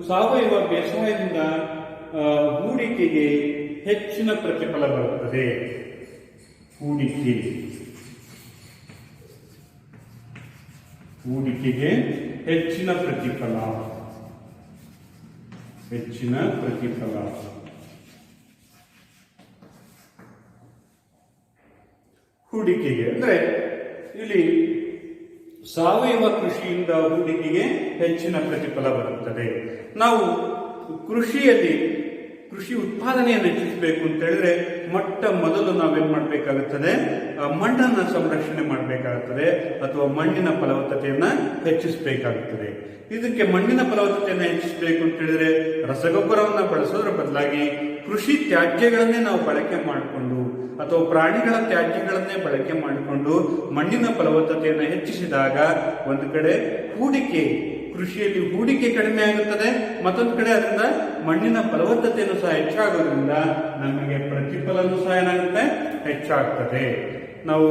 ಸಾವಯವ ಬೇಸಾಯದಿಂದ ಹೂಡಿಕೆಗೆ ಹೆಚ್ಚಿನ ಪ್ರತಿಫಲ ಬರುತ್ತದೆ. ಹೂಡಿಕೆಗೆ ಹೆಚ್ಚಿನ ಪ್ರತಿಫಲ. ಹೂಡಿಕೆಗೆ ಅಂದ್ರೆ ಇಲ್ಲಿ ಸಾವಯವ ಕೃಷಿಯಿಂದ ಹೂಡಿಕೆಗೆ ಹೆಚ್ಚಿನ ಪ್ರತಿಫಲ ಬರುತ್ತದೆ. ನಾವು ಕೃಷಿ ಉತ್ಪಾದನೆಯನ್ನು ಹೆಚ್ಚಿಸಬೇಕು ಅಂತ ಹೇಳಿದ್ರೆ ಮೊಟ್ಟ ಮೊದಲು ನಾವೇನ್ ಮಾಡಬೇಕಾಗುತ್ತದೆ, ಮಣ್ಣನ್ನ ಸಂರಕ್ಷಣೆ ಮಾಡಬೇಕಾಗುತ್ತದೆ ಅಥವಾ ಮಣ್ಣಿನ ಫಲವತ್ತತೆಯನ್ನ ಹೆಚ್ಚಿಸಬೇಕಾಗುತ್ತದೆ. ಇದಕ್ಕೆ ಮಣ್ಣಿನ ಫಲವತ್ತತೆಯನ್ನು ಹೆಚ್ಚಿಸಬೇಕು ಅಂತ ಹೇಳಿದ್ರೆ ರಸಗೊಬ್ಬರವನ್ನ ಬಳಸೋದ್ರ ಬದಲಾಗಿ ಕೃಷಿ ತ್ಯಾಜ್ಯಗಳನ್ನೇ ನಾವು ಬಳಕೆ ಮಾಡಿಕೊಂಡು ಅಥವಾ ಪ್ರಾಣಿಗಳ ತ್ಯಾಜ್ಯಗಳನ್ನೇ ಬಳಕೆ ಮಾಡಿಕೊಂಡು ಮಣ್ಣಿನ ಫಲವತ್ತತೆಯನ್ನು ಹೆಚ್ಚಿಸಿದಾಗ ಒಂದು ಕಡೆ ಕೃಷಿಯಲ್ಲಿ ಹೂಡಿಕೆ ಕಡಿಮೆ ಆಗುತ್ತದೆ, ಮತ್ತೊಂದು ಕಡೆ ಅದರಿಂದ ಮಣ್ಣಿನ ಫಲವತ್ತತೆಯನ್ನು ಸಹ ಹೆಚ್ಚಾಗೋದ್ರಿಂದ ನಮಗೆ ಪ್ರತಿಫಲನೂ ಸಹ ಏನಾಗುತ್ತೆ, ಹೆಚ್ಚಾಗ್ತದೆ. ನಾವು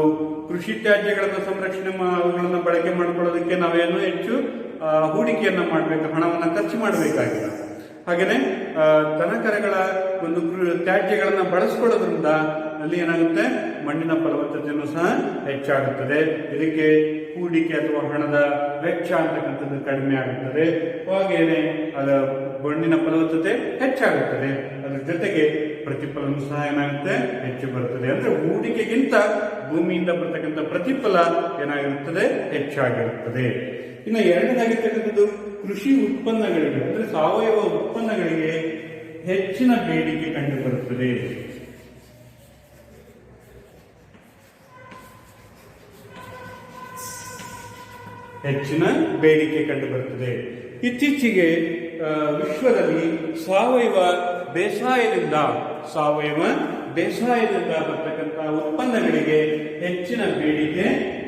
ಕೃಷಿ ತ್ಯಾಜ್ಯಗಳನ್ನು ಸಂರಕ್ಷಣೆ ಅವುಗಳನ್ನು ಬಳಕೆ ಮಾಡಿಕೊಳ್ಳೋದಕ್ಕೆ ನಾವೇನು ಹೆಚ್ಚು ಹೂಡಿಕೆಯನ್ನ ಮಾಡಬೇಕು, ಹಣವನ್ನು ಖರ್ಚು ಮಾಡಬೇಕಾಗಿಲ್ಲ. ಹಾಗೇನೆ ದನಕರಗಳ ಒಂದು ತ್ಯಾಜ್ಯಗಳನ್ನ ಬಳಸ್ಕೊಳ್ಳೋದ್ರಿಂದ ಅಲ್ಲಿ ಏನಾಗುತ್ತೆ, ಮಣ್ಣಿನ ಫಲವತ್ತತೆಯನ್ನು ಸಹ ಹೆಚ್ಚಾಗುತ್ತದೆ. ಇದಕ್ಕೆ ಹೂಡಿಕೆ ಅಥವಾ ಹಣದ ವೆಚ್ಚ ಅಂತಕ್ಕಂಥದ್ದು ಕಡಿಮೆ ಆಗುತ್ತದೆ. ಹಾಗೇನೆ ಅದರ ಮಣ್ಣಿನ ಫಲವತ್ತತೆ ಹೆಚ್ಚಾಗುತ್ತದೆ. ಅದರ ಜೊತೆಗೆ ಪ್ರತಿಫಲನೂ ಸಹ ಏನಾಗುತ್ತೆ, ಹೆಚ್ಚು ಬರುತ್ತದೆ. ಅಂದ್ರೆ ಹೂಡಿಕೆಗಿಂತ ಭೂಮಿಯಿಂದ ಬರ್ತಕ್ಕಂಥ ಪ್ರತಿಫಲ ಏನಾಗಿರುತ್ತದೆ, ಹೆಚ್ಚಾಗಿರುತ್ತದೆ. ಇನ್ನು ಎರಡನೇದಾಗಿರ್ತಕ್ಕಂಥದ್ದು ಕೃಷಿ ಉತ್ಪನ್ನಗಳಿಗೆ ಅಂದ್ರೆ ಸಾವಯವ ಉತ್ಪನ್ನಗಳಿಗೆ ಹೆಚ್ಚಿನ ಬೇಡಿಕೆ ಕಂಡು ಬರುತ್ತದೆ. ಇತ್ತೀಚೆಗೆ ವಿಶ್ವದಲ್ಲಿ ಸಾವಯವ ಬೇಸಾಯದಿಂದ ಬರ್ತಕ್ಕಂಥ ಉತ್ಪನ್ನಗಳಿಗೆ ಹೆಚ್ಚಿನ ಬೇಡಿಕೆ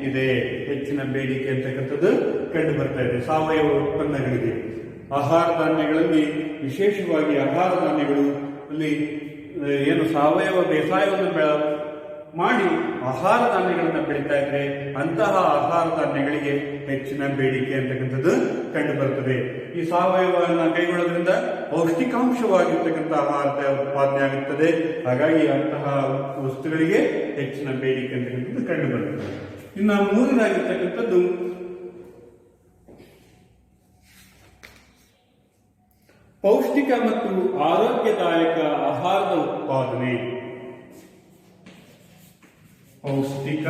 ಇದೆ. ಹೆಚ್ಚಿನ ಬೇಡಿಕೆ ಅಂತಕ್ಕಂಥದ್ದು ಕಂಡು ಬರ್ತಾ ಇದೆ ಸಾವಯವ ಉತ್ಪನ್ನಗಳಿಗೆ. ಆಹಾರ ಧಾನ್ಯಗಳಲ್ಲಿ ವಿಶೇಷವಾಗಿ ಆಹಾರ ಧಾನ್ಯಗಳು ಅಲ್ಲಿ ಏನು ಸಾವಯವ ಬೇಸಾಯವನ್ನು ಮಾಡಿ ಆಹಾರ ಧಾನ್ಯಗಳನ್ನ ಬೆಳೀತಾ ಇದ್ರೆ ಅಂತಹ ಆಹಾರ ಧಾನ್ಯಗಳಿಗೆ ಹೆಚ್ಚಿನ ಬೇಡಿಕೆ ಅಂತಕ್ಕಂಥದ್ದು ಕಂಡು ಬರ್ತದೆ. ಈ ಸಾವಯವನ್ನ ಕೈಗೊಳ್ಳೋದ್ರಿಂದ ಪೌಷ್ಟಿಕಾಂಶವಾಗಿರ್ತಕ್ಕಂಥ ಆಹಾರದ ಉತ್ಪಾದನೆ ಆಗುತ್ತದೆ. ಹಾಗಾಗಿ ಅಂತಹ ವಸ್ತುಗಳಿಗೆ ಹೆಚ್ಚಿನ ಬೇಡಿಕೆ ಅಂತಕ್ಕಂಥದ್ದು ಕಂಡು ಬರ್ತದೆ. ಇನ್ನು ಮೂರನೇದಾಗಿರ್ತಕ್ಕಂಥದ್ದು ಪೌಷ್ಟಿಕ ಮತ್ತು ಆರೋಗ್ಯದಾಯಕ ಆಹಾರದ ಉತ್ಪಾದನೆ. ಪೌಷ್ಟಿಕ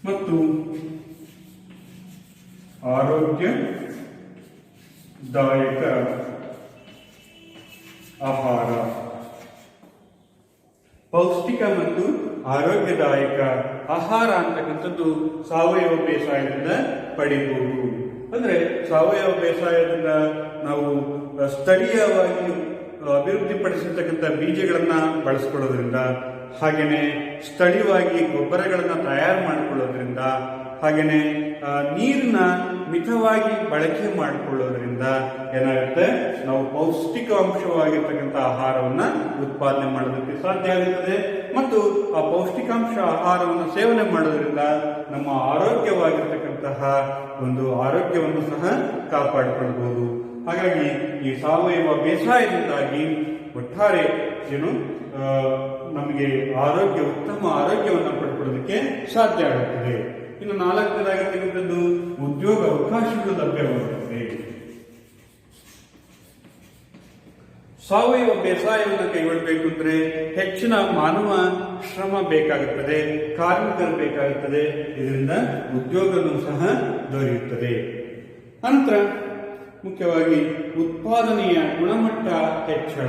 ಮತ್ತು ಆರೋಗ್ಯದಾಯಕ ಆಹಾರ. ಪೌಷ್ಟಿಕ ಮತ್ತು ಆರೋಗ್ಯದಾಯಕ ಆಹಾರ ಅಂತಕ್ಕಂಥದ್ದು ಸಾವಯವ ಬೇಸಾಯದಿಂದ ಪಡಿಬಹುದು. ಅಂದ್ರೆ ಸಾವಯವ ಬೇಸಾಯದಿಂದ ನಾವು ಸ್ಥಳೀಯವಾಗಿ ಅಭಿವೃದ್ಧಿಪಡಿಸಿರ್ತಕ್ಕಂಥ ಬೀಜಗಳನ್ನ ಬಳಸ್ಕೊಳ್ಳೋದ್ರಿಂದ, ಹಾಗೇನೆ ಸ್ಥಳೀಯವಾಗಿ ಗೊಬ್ಬರಗಳನ್ನ ತಯಾರು ಮಾಡಿಕೊಳ್ಳೋದ್ರಿಂದ, ಹಾಗೇನೆ ನೀರನ್ನ ಮಿತವಾಗಿ ಬಳಕೆ ಮಾಡಿಕೊಳ್ಳೋದ್ರಿಂದ ಏನಾಗುತ್ತೆ, ನಾವು ಪೌಷ್ಟಿಕಾಂಶವಾಗಿರ್ತಕ್ಕಂಥ ಆಹಾರವನ್ನ ಉತ್ಪಾದನೆ ಮಾಡೋದಕ್ಕೆ ಸಾಧ್ಯ ಆಗುತ್ತದೆ. ಮತ್ತು ಆ ಪೌಷ್ಟಿಕಾಂಶ ಆಹಾರವನ್ನು ಸೇವನೆ ಮಾಡೋದ್ರಿಂದ ನಮ್ಮ ಆರೋಗ್ಯವಾಗಿರ್ತಕ್ಕಂತಹ ಒಂದು ಆರೋಗ್ಯವನ್ನು ಸಹ ಕಾಪಾಡಿಕೊಳ್ಳಬಹುದು. ಹಾಗಾಗಿ ಈ ಸಾವಯವ ಬೇಸಾಯದಿಂದಾಗಿ ಒಟ್ಟಾರೆ ನಮಗೆ ಉತ್ತಮ ಆರೋಗ್ಯವನ್ನು ಪಡ್ಕೊಳ್ಳೋದಕ್ಕೆ ಸಾಧ್ಯ ಆಗುತ್ತದೆ. ಇನ್ನು ನಾಲ್ಕನೇದಾಗಿರ್ತಕ್ಕಂಥದ್ದು ಉದ್ಯೋಗ ಅವಕಾಶಗಳು ಲಭ್ಯವಾಗುತ್ತದೆ. ಸಾವಯವ ಬೇಸಾಯವನ್ನು ಕೈಗೊಳ್ಳಬೇಕು ಅಂದ್ರೆ ಹೆಚ್ಚಿನ ಮಾನವ ಶ್ರಮ ಬೇಕಾಗುತ್ತದೆ, ಕಾರ್ಮಿಕರು ಬೇಕಾಗುತ್ತದೆ. ಇದರಿಂದ ಉದ್ಯೋಗನೂ ಸಹ ದೊರೆಯುತ್ತದೆ. ನಂತರ ಮುಖ್ಯವಾಗಿ ಉತ್ಪಾದನೆಯ ಗುಣಮಟ್ಟ ಹೆಚ್ಚಳ.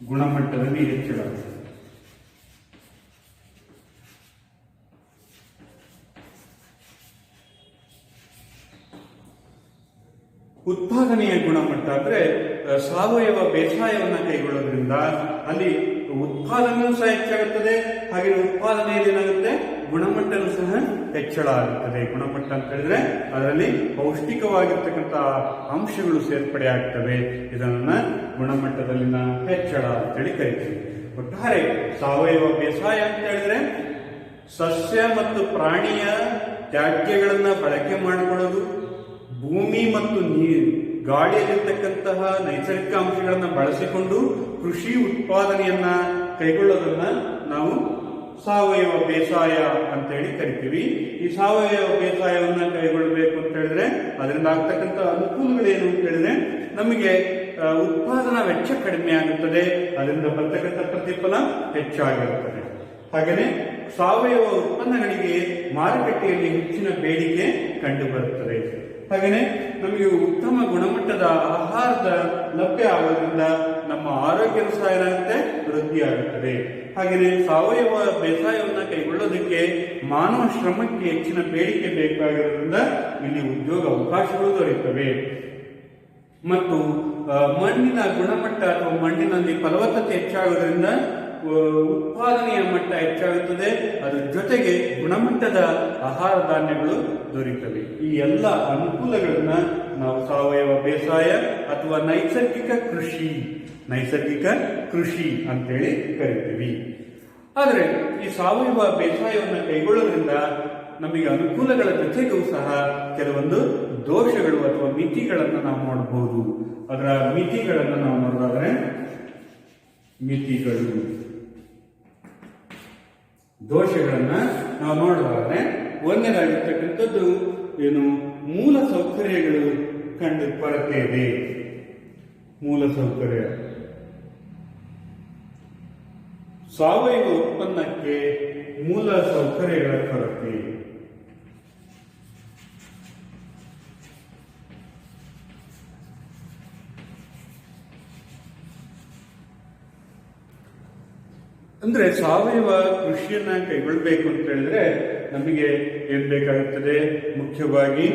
ಗುಣಮಟ್ಟದಲ್ಲಿ ಹೆಚ್ಚಳ. ಉತ್ಪಾದನೆಯ ಗುಣಮಟ್ಟ ಅಂದ್ರೆ ಸಾವಯವ ಬೇಸಾಯವನ್ನ ಕೈಗೊಳ್ಳೋದ್ರಿಂದ ಅಲ್ಲಿ ಉತ್ಪಾದನೆಯೂ ಸಹ ಹೆಚ್ಚಾಗುತ್ತದೆ, ಹಾಗೆ ಉತ್ಪಾದನೆಯಲ್ಲಿ ಏನಾಗುತ್ತೆ, ಗುಣಮಟ್ಟನೂ ಸಹ ಹೆಚ್ಚಳ ಆಗುತ್ತದೆ. ಗುಣಮಟ್ಟ ಅಂತ ಹೇಳಿದ್ರೆ ಅದರಲ್ಲಿ ಪೌಷ್ಟಿಕವಾಗಿರ್ತಕ್ಕಂಥ ಅಂಶಗಳು ಸೇರ್ಪಡೆ ಆಗ್ತವೆ. ಇದನ್ನ ಗುಣಮಟ್ಟದಲ್ಲಿನ ಹೆಚ್ಚಳ ಅಂತೇಳಿ ಕರಿತೀವಿ. ಒಟ್ಟಾರೆ ಸಾವಯವ ಬೇಸಾಯ ಅಂತ ಹೇಳಿದ್ರೆ ಸಸ್ಯ ಮತ್ತು ಪ್ರಾಣಿಯ ತ್ಯಾಜ್ಯಗಳನ್ನ ಬಳಕೆ ಮಾಡಿಕೊಳ್ಳೋದು, ಭೂಮಿ ಮತ್ತು ನೀರು ಗಾಳಿಯಲ್ಲಿರ್ತಕ್ಕಂತಹ ನೈಸರ್ಗಿಕ ಅಂಶಗಳನ್ನು ಬಳಸಿಕೊಂಡು ಕೃಷಿ ಉತ್ಪಾದನೆಯನ್ನ ಕೈಗೊಳ್ಳೋದನ್ನ ನಾವು ಸಾವಯವ ಬೇಸಾಯ ಅಂತ ಹೇಳಿ ಕರಿತೀವಿ. ಈ ಸಾವಯವ ಬೇಸಾಯವನ್ನ ಕೈಗೊಳ್ಳಬೇಕು ಅಂತ ಹೇಳಿದ್ರೆ ಅದರಿಂದ ಆಗ್ತಕ್ಕಂಥ ಅನುಕೂಲಗಳೇನು ಅಂತ ಹೇಳಿದ್ರೆ ನಮಗೆ ಉತ್ಪಾದನಾ ವೆಚ್ಚ ಕಡಿಮೆ ಆಗುತ್ತದೆ, ಅದರಿಂದ ಬರ್ತಕ್ಕಂಥ ಪ್ರತಿಫಲ ಹೆಚ್ಚಾಗಿರುತ್ತದೆ. ಹಾಗೆಯೇ ಸಾವಯವ ಉತ್ಪನ್ನಗಳಿಗೆ ಮಾರುಕಟ್ಟೆಯಲ್ಲಿ ಹೆಚ್ಚಿನ ಬೇಡಿಕೆ ಕಂಡು ಬರುತ್ತದೆ. ಹಾಗೆಯೇ ನಮಗೆ ಉತ್ತಮ ಗುಣಮಟ್ಟದ ಆಹಾರದ ಲಭ್ಯ ಆಗೋದ್ರಿಂದ ನಮ್ಮ ಆರೋಗ್ಯದ ಸಹ ಏನಾಗುತ್ತೆ, ವೃದ್ಧಿಯಾಗುತ್ತದೆ. ಹಾಗೆಯೇ ಸಾವಯವ ಬೇಸಾಯವನ್ನ ಕೈಗೊಳ್ಳೋದಕ್ಕೆ ಮಾನವ ಶ್ರಮಕ್ಕೆ ಹೆಚ್ಚಿನ ಬೇಡಿಕೆ ಬೇಕಾಗಿರೋದ್ರಿಂದ ಇಲ್ಲಿ ಉದ್ಯೋಗ ಅವಕಾಶಗಳು ದೊರೆಯುತ್ತವೆ. ಮತ್ತು ಮಣ್ಣಿನ ಗುಣಮಟ್ಟ ಅಥವಾ ಮಣ್ಣಿನಲ್ಲಿ ಫಲವತ್ತತೆ ಹೆಚ್ಚಾಗೋದ್ರಿಂದ ಉತ್ಪಾದನೆಯ ಮಟ್ಟ ಹೆಚ್ಚಾಗುತ್ತದೆ. ಅದರ ಜೊತೆಗೆ ಗುಣಮಟ್ಟದ ಆಹಾರ ಧಾನ್ಯಗಳು ದೊರೆಯುತ್ತವೆ. ಈ ಎಲ್ಲ ಅನುಕೂಲಗಳನ್ನ ನಾವು ಸಾವಯವ ಬೇಸಾಯ ಅಥವಾ ನೈಸರ್ಗಿಕ ಕೃಷಿ ಅಂತೇಳಿ ಕರಿತೀವಿ. ಆದರೆ ಈ ಸಾವಯವ ಬೇಸಾಯವನ್ನು ಕೈಗೊಳ್ಳೋದ್ರಿಂದ ನಮಗೆ ಅನುಕೂಲಗಳ ಜೊತೆಗೂ ಸಹ ಕೆಲವೊಂದು ದೋಷಗಳು ಅಥವಾ ಮಿತಿಗಳನ್ನು ನಾವು ನೋಡಬಹುದು. ಅದರ ಮಿತಿಗಳನ್ನು ನಾವು ನೋಡೋದಾದ್ರೆ ದೋಷಗಳನ್ನ ನಾವು ನೋಡೋದಾದ್ರೆ ಒಂದನೇದಾಗಿರ್ತಕ್ಕಂಥದ್ದು ಏನು, ಮೂಲ ಸೌಕರ್ಯಗಳು ಕಂಡು ಕೊರತೆ ಇದೆ. ಮೂಲ ಸೌಕರ್ಯ, ಸಾವಯವ ಉತ್ಪನ್ನಕ್ಕೆ ಮೂಲ ಸೌಕರ್ಯಗಳ ಕೊರತೆ. ಅಂದ್ರೆ ಸಾವಯವ ಕೃಷಿಯನ್ನ ಕೈಗೊಳ್ಳಬೇಕು ಅಂತ ಹೇಳಿದ್ರೆ ನಮಗೆ ಏನ್ ಬೇಕಾಗುತ್ತದೆ, ಮುಖ್ಯವಾಗಿ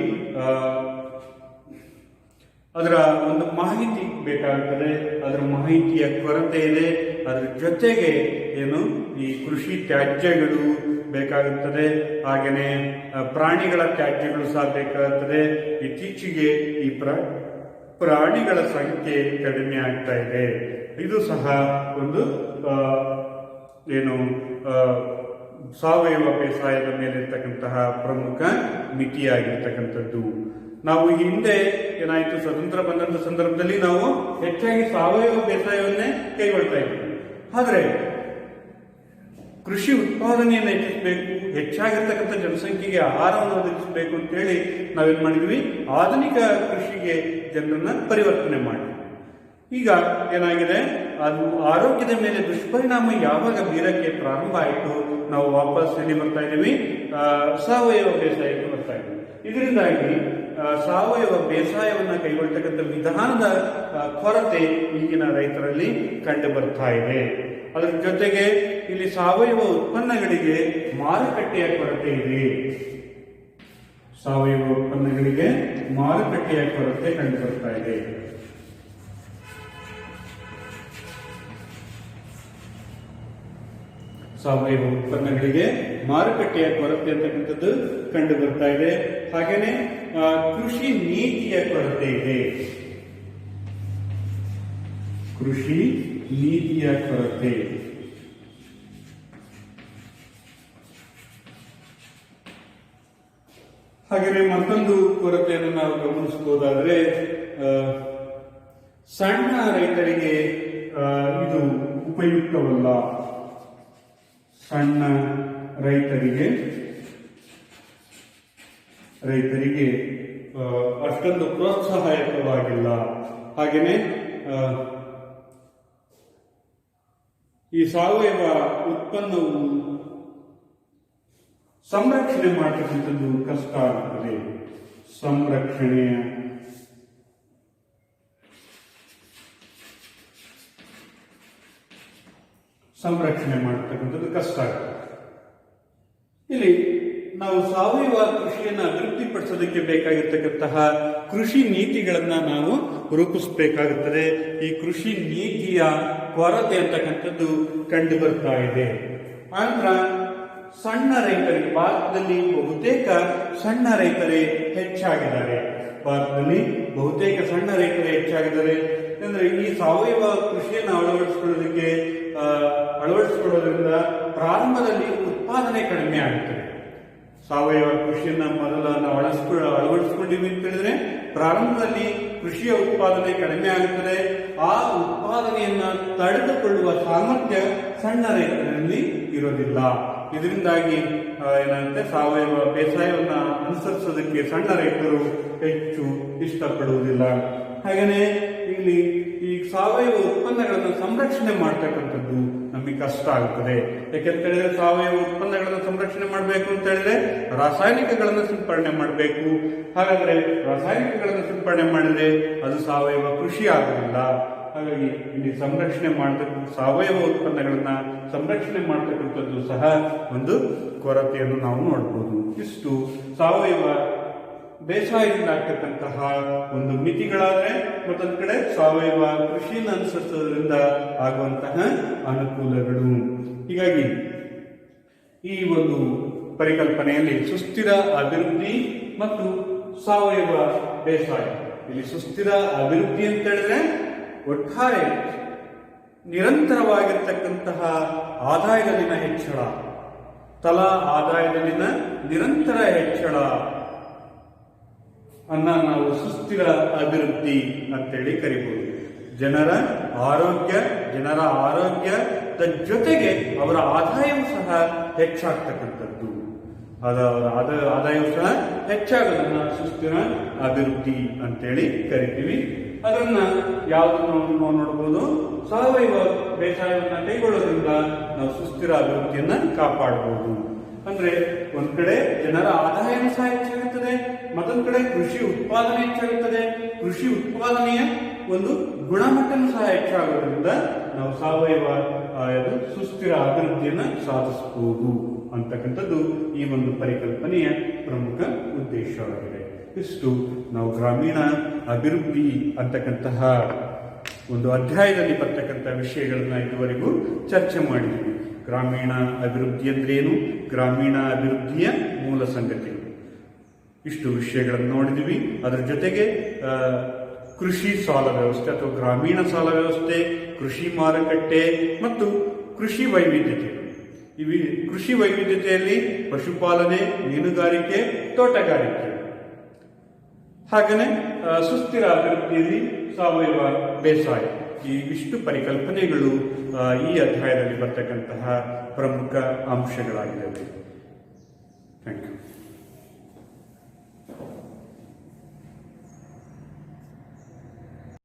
ಅದರ ಒಂದು ಮಾಹಿತಿ ಬೇಕಾಗುತ್ತದೆ. ಅದರ ಮಾಹಿತಿಯ ಕೊರತೆ ಇದೆ. ಅದರ ಜೊತೆಗೆ ಏನು, ಈ ಕೃಷಿ ತ್ಯಾಜ್ಯಗಳು ಬೇಕಾಗುತ್ತದೆ. ಹಾಗೆಯೇ ಪ್ರಾಣಿಗಳ ತ್ಯಾಜ್ಯಗಳು ಸಹ ಬೇಕಾಗುತ್ತದೆ. ಇತ್ತೀಚೆಗೆ ಈ ಪ್ರಾಣಿಗಳ ಸಂಖ್ಯೆ ಕಡಿಮೆ ಆಗ್ತಾ ಇದೆ. ಇದು ಸಹ ಒಂದು ಸಾವಯವ ಬೇಸಾಯದ ಮೇಲಿರ್ತಕ್ಕಂತಹ ಪ್ರಮುಖ ಮಿತಿಯಾಗಿರ್ತಕ್ಕಂಥದ್ದು. ನಾವು ಹಿಂದೆ ಏನಾಯ್ತು, ಸ್ವತಂತ್ರ ಬಂದಂತ ಸಂದರ್ಭದಲ್ಲಿ ನಾವು ಹೆಚ್ಚಾಗಿ ಸಾವಯವ ಬೇಸಾಯವನ್ನೇ ಕೈಗೊಳ್ತಾ ಇದ್ವಿ. ಆದರೆ ಕೃಷಿ ಉತ್ಪಾದನೆಯನ್ನು ಹೆಚ್ಚಿಸಬೇಕು, ಹೆಚ್ಚಾಗಿರ್ತಕ್ಕಂಥ ಜನಸಂಖ್ಯೆಗೆ ಆಹಾರವನ್ನು ಒದಗಿಸಬೇಕು ಅಂತೇಳಿ ನಾವೇನ್ ಮಾಡಿದ್ವಿ, ಆಧುನಿಕ ಕೃಷಿಗೆ ಜನರನ್ನ ಪರಿವರ್ತನೆ ಮಾಡಿದ್ವಿ. ಈಗ ಏನಾಗಿದೆ, ಅದು ಆರೋಗ್ಯದ ಮೇಲೆ ದುಷ್ಪರಿಣಾಮ ಯಾವಾಗ ಬೀರಕ್ಕೆ ಪ್ರಾರಂಭ ಆಯಿತು, ನಾವು ವಾಪಸ್ ಎಲ್ಲಿ ಬರ್ತಾ ಇದ್ದೀವಿ, ಸಾವಯವ ಬೇಸಾಯಕ್ಕೆ ಬರ್ತಾ ಇದ್ದೀವಿ. ಇದರಿಂದಾಗಿ ಸಾವಯವ ಬೇಸಾಯವನ್ನ ಕೈಗೊಳ್ತಕ್ಕಂಥ ವಿಧಾನದ ಕೊರತೆ ಈಗಿನ ರೈತರಲ್ಲಿ ಕಂಡು ಬರ್ತಾ ಇದೆ. ಅದರ ಜೊತೆಗೆ ಇಲ್ಲಿ ಸಾವಯವ ಉತ್ಪನ್ನಗಳಿಗೆ ಮಾರುಕಟ್ಟೆಯ ಕೊರತೆ ಇದೆ. ಸಾವಯವ ಉತ್ಪನ್ನಗಳಿಗೆ ಮಾರುಕಟ್ಟೆಯ ಕೊರತೆ ಕಂಡು ಬರ್ತಾ ಇದೆ. ಸಾವಯವ ಉತ್ಪನ್ನಗಳಿಗೆ ಮಾರುಕಟ್ಟೆಯ ಕೊರತೆ ಅಂತಕ್ಕಂಥದ್ದು ಕಂಡು ಬರ್ತಾ ಇದೆ. ಹಾಗೇನೆ ಕೃಷಿ ನೀತಿಯ ಕೊರತೆ ಇದೆ. ಕೃಷಿ ನೀತಿಯ ಕೊರತೆ, ಹಾಗೆಯೇ ಮತ್ತೊಂದು ಕೊರತೆಯನ್ನು ನಾವು ಗಮನಿಸಬಹುದಾದ್ರೆ, ಸಣ್ಣ ರೈತರಿಗೆ ಇದು ಉಪಯುಕ್ತವಲ್ಲ. ಸಣ್ಣ ರೈತರಿಗೆ ಅಷ್ಟೊಂದು ಪ್ರೋತ್ಸಾಹಕವಾಗಿಲ್ಲ. ಹಾಗೆಯೇ ಈ ಸಾವಯವ ಉತ್ಪನ್ನವು ಸಂರಕ್ಷಣೆ ಮಾಡತಕ್ಕಂಥದ್ದು ಕಷ್ಟ ಆಗುತ್ತದೆ. ಸಂರಕ್ಷಣೆ ಮಾಡತಕ್ಕಂಥದ್ದು ಕಷ್ಟ ಆಗುತ್ತೆ. ಇಲ್ಲಿ ನಾವು ಸಾವಯವ ಕೃಷಿಯನ್ನು ಅಭಿವೃದ್ಧಿಪಡಿಸೋದಕ್ಕೆ ಬೇಕಾಗಿರ್ತಕ್ಕಂತಹ ಕೃಷಿ ನೀತಿಗಳನ್ನ ನಾವು ರೂಪಿಸಬೇಕಾಗುತ್ತದೆ. ಈ ಕೃಷಿ ನೀತಿಯ ಕೊರತೆ ಅಂತಕ್ಕಂಥದ್ದು ಕಂಡು ಬರ್ತಾ ಇದೆ. ಆಂಧ್ರ ಸಣ್ಣ ರೈತರಿಗೆ ಭಾರತದಲ್ಲಿ ಬಹುತೇಕ ಸಣ್ಣ ರೈತರೇ ಹೆಚ್ಚಾಗಿದ್ದಾರೆ. ಅಂದ್ರೆ ಈ ಸಾವಯವ ಕೃಷಿಯನ್ನು ಅಳವಡಿಸಿಕೊಳ್ಳೋದ್ರಿಂದ ಪ್ರಾರಂಭದಲ್ಲಿ ಉತ್ಪಾದನೆ ಕಡಿಮೆ ಆಗುತ್ತದೆ. ಸಾವಯವ ಕೃಷಿಯನ್ನ ಮೊದಲ ನಾವು ಅಳವಡಿಸಿಕೊಂಡಿವಿ ಅಂತ ಹೇಳಿದ್ರೆ ಪ್ರಾರಂಭದಲ್ಲಿ ಕೃಷಿಯ ಉತ್ಪಾದನೆ ಕಡಿಮೆ ಆಗುತ್ತದೆ. ಆ ಉತ್ಪಾದನೆಯನ್ನ ತಡೆದುಕೊಳ್ಳುವ ಸಾಮರ್ಥ್ಯ ಸಣ್ಣ ರೈತರಲ್ಲಿ ಇರೋದಿಲ್ಲ. ಇದರಿಂದಾಗಿ ಏನಾಗುತ್ತೆ, ಸಾವಯವ ಬೇಸಾಯವನ್ನ ಅನುಸರಿಸೋದಕ್ಕೆ ಸಣ್ಣ ರೈತರು ಹೆಚ್ಚು ಇಷ್ಟಪಡುವುದಿಲ್ಲ. ಹಾಗೆಯೇ ಇಲ್ಲಿ ಈ ಸಾವಯವ ಉತ್ಪನ್ನಗಳನ್ನು ಸಂರಕ್ಷಣೆ ಮಾಡ್ತಕ್ಕಂಥದ್ದು ನಮಗೆ ಕಷ್ಟ ಆಗುತ್ತದೆ. ಯಾಕೆಂತ ಹೇಳಿದ್ರೆ ಸಾವಯವ ಉತ್ಪನ್ನಗಳನ್ನು ಸಂರಕ್ಷಣೆ ಮಾಡಬೇಕು ಅಂತ ಹೇಳಿದ್ರೆ ರಾಸಾಯನಿಕಗಳನ್ನು ಸಿಂಪಡಣೆ ಮಾಡಬೇಕು. ಹಾಗಾದ್ರೆ ರಾಸಾಯನಿಕಗಳನ್ನು ಸಿಂಪಡಣೆ ಮಾಡಿದ್ರೆ ಅದು ಸಾವಯವ ಕೃಷಿ ಆಗುವುದಿಲ್ಲ. ಹಾಗಾಗಿ ಇಲ್ಲಿ ಸಾವಯವ ಉತ್ಪನ್ನಗಳನ್ನ ಸಂರಕ್ಷಣೆ ಮಾಡತಕ್ಕಂಥದ್ದು ಸಹ ಒಂದು ಕೊರತೆಯನ್ನು ನಾವು ನೋಡಬಹುದು. ಇಷ್ಟು ಸಾವಯವ ಬೇಸಾಯದಿಂದ ಆಗ್ತಕ್ಕಂತಹ ಒಂದು ಮಿತಿಗಳಾದ್ರೆ, ಮತ್ತೊಂದು ಕಡೆ ಸಾವಯವ ಕೃಷಿಯನ್ನು ಅನುಸರಿಸೋದ್ರಿಂದ ಆಗುವಂತಹ ಅನುಕೂಲಗಳು. ಹೀಗಾಗಿ ಈ ಒಂದು ಪರಿಕಲ್ಪನೆಯಲ್ಲಿ ಸುಸ್ಥಿರ ಅಭಿವೃದ್ಧಿ ಮತ್ತು ಸಾವಯವ ಬೇಸಾಯ, ಇಲ್ಲಿ ಸುಸ್ಥಿರ ಅಭಿವೃದ್ಧಿ ಅಂತ ಹೇಳಿದ್ರೆ ಒಟ್ಟಾರೆ ನಿರಂತರವಾಗಿರ್ತಕ್ಕಂತಹ ಆದಾಯದಲ್ಲಿನ ಹೆಚ್ಚಳ, ತಲಾ ಆದಾಯದಲ್ಲಿನ ನಿರಂತರ ಹೆಚ್ಚಳ ಅನ್ನ ನಾವು ಸುಸ್ಥಿರ ಅಭಿವೃದ್ಧಿ ಅಂತೇಳಿ ಕರಿಬಹುದು. ಜನರ ಆರೋಗ್ಯದ ಜೊತೆಗೆ ಅವರ ಆದಾಯವೂ ಸಹ ಹೆಚ್ಚಾಗ್ತಕ್ಕಂಥದ್ದು. ಅವರ ಆದಾಯವೂ ಸಹ ಹೆಚ್ಚಾಗೋದನ್ನ ಸುಸ್ಥಿರ ಅಭಿವೃದ್ಧಿ ಅಂತೇಳಿ ಕರಿತೀವಿ. ಅದನ್ನ ಯಾವುದನ್ನು ನಾವು ನೋಡಬಹುದು, ಸಾವಯವ ಬೇಸಾಯವನ್ನ ಕೈಗೊಳ್ಳೋದ್ರಿಂದ ನಾವು ಸುಸ್ಥಿರ ಅಭಿವೃದ್ಧಿಯನ್ನ ಕಾಪಾಡಬಹುದು. ಅಂದ್ರೆ ಒಂದ್ ಕಡೆ ಜನರ ಆದಾಯನೂ ಸಹ ಹೆಚ್ಚಾಗುತ್ತದೆ, ಮತ್ತೊಂದು ಕಡೆ ಕೃಷಿ ಉತ್ಪಾದನೆ ಹೆಚ್ಚಾಗುತ್ತದೆ. ಕೃಷಿ ಉತ್ಪಾದನೆಯ ಒಂದು ಗುಣಮಟ್ಟನೂ ಸಹ ಹೆಚ್ಚಾಗೋದ್ರಿಂದ ನಾವು ಸಾವಯವ ಸುಸ್ಥಿರ ಅಭಿವೃದ್ಧಿಯನ್ನ ಸಾಧಿಸಬಹುದು ಅಂತಕ್ಕಂಥದ್ದು ಈ ಒಂದು ಪರಿಕಲ್ಪನೆಯ ಪ್ರಮುಖ ಉದ್ದೇಶವಾಗಿದೆ. ಇಷ್ಟು ನಾವು ಗ್ರಾಮೀಣ ಅಭಿವೃದ್ಧಿ ಅಂತಕ್ಕಂತಹ ಒಂದು ಅಧ್ಯಾಯದಲ್ಲಿ ಬರ್ತಕ್ಕಂಥ ವಿಷಯಗಳನ್ನ ಇದುವರೆಗೂ ಚರ್ಚೆ ಮಾಡಿದ್ವಿ. ಗ್ರಾಮೀಣ ಅಭಿವೃದ್ಧಿ ಅಂದ್ರೇನು, ಗ್ರಾಮೀಣ ಅಭಿವೃದ್ಧಿಯ ಮೂಲ ಸಂಗತಿಗಳು, ಇಷ್ಟು ವಿಷಯಗಳನ್ನು ನೋಡಿದ್ವಿ. ಅದರ ಜೊತೆಗೆ ಕೃಷಿ ಸಾಲ ವ್ಯವಸ್ಥೆ ಅಥವಾ ಗ್ರಾಮೀಣ ಸಾಲ ವ್ಯವಸ್ಥೆ, ಕೃಷಿ ಮಾರುಕಟ್ಟೆ ಮತ್ತು ಕೃಷಿ ವೈವಿಧ್ಯತೆ. ಕೃಷಿ ವೈವಿಧ್ಯತೆಯಲ್ಲಿ ಪಶುಪಾಲನೆ, ಮೀನುಗಾರಿಕೆ, ತೋಟಗಾರಿಕೆ, ಹಾಗೆಯೇ ಸುಸ್ಥಿರ ಅಭಿವೃದ್ಧಿಯಲ್ಲಿ ಸಾವಯವ ಬೇಸಾಯ. ಈ ಇಷ್ಟು ಪರಿಕಲ್ಪನೆಗಳು ಈ ಅಧ್ಯಾಯದಲ್ಲಿ ಬರ್ತಕ್ಕಂತಹ ಪ್ರಮುಖ ಅಂಶಗಳಾಗಿವೆ. Thank you.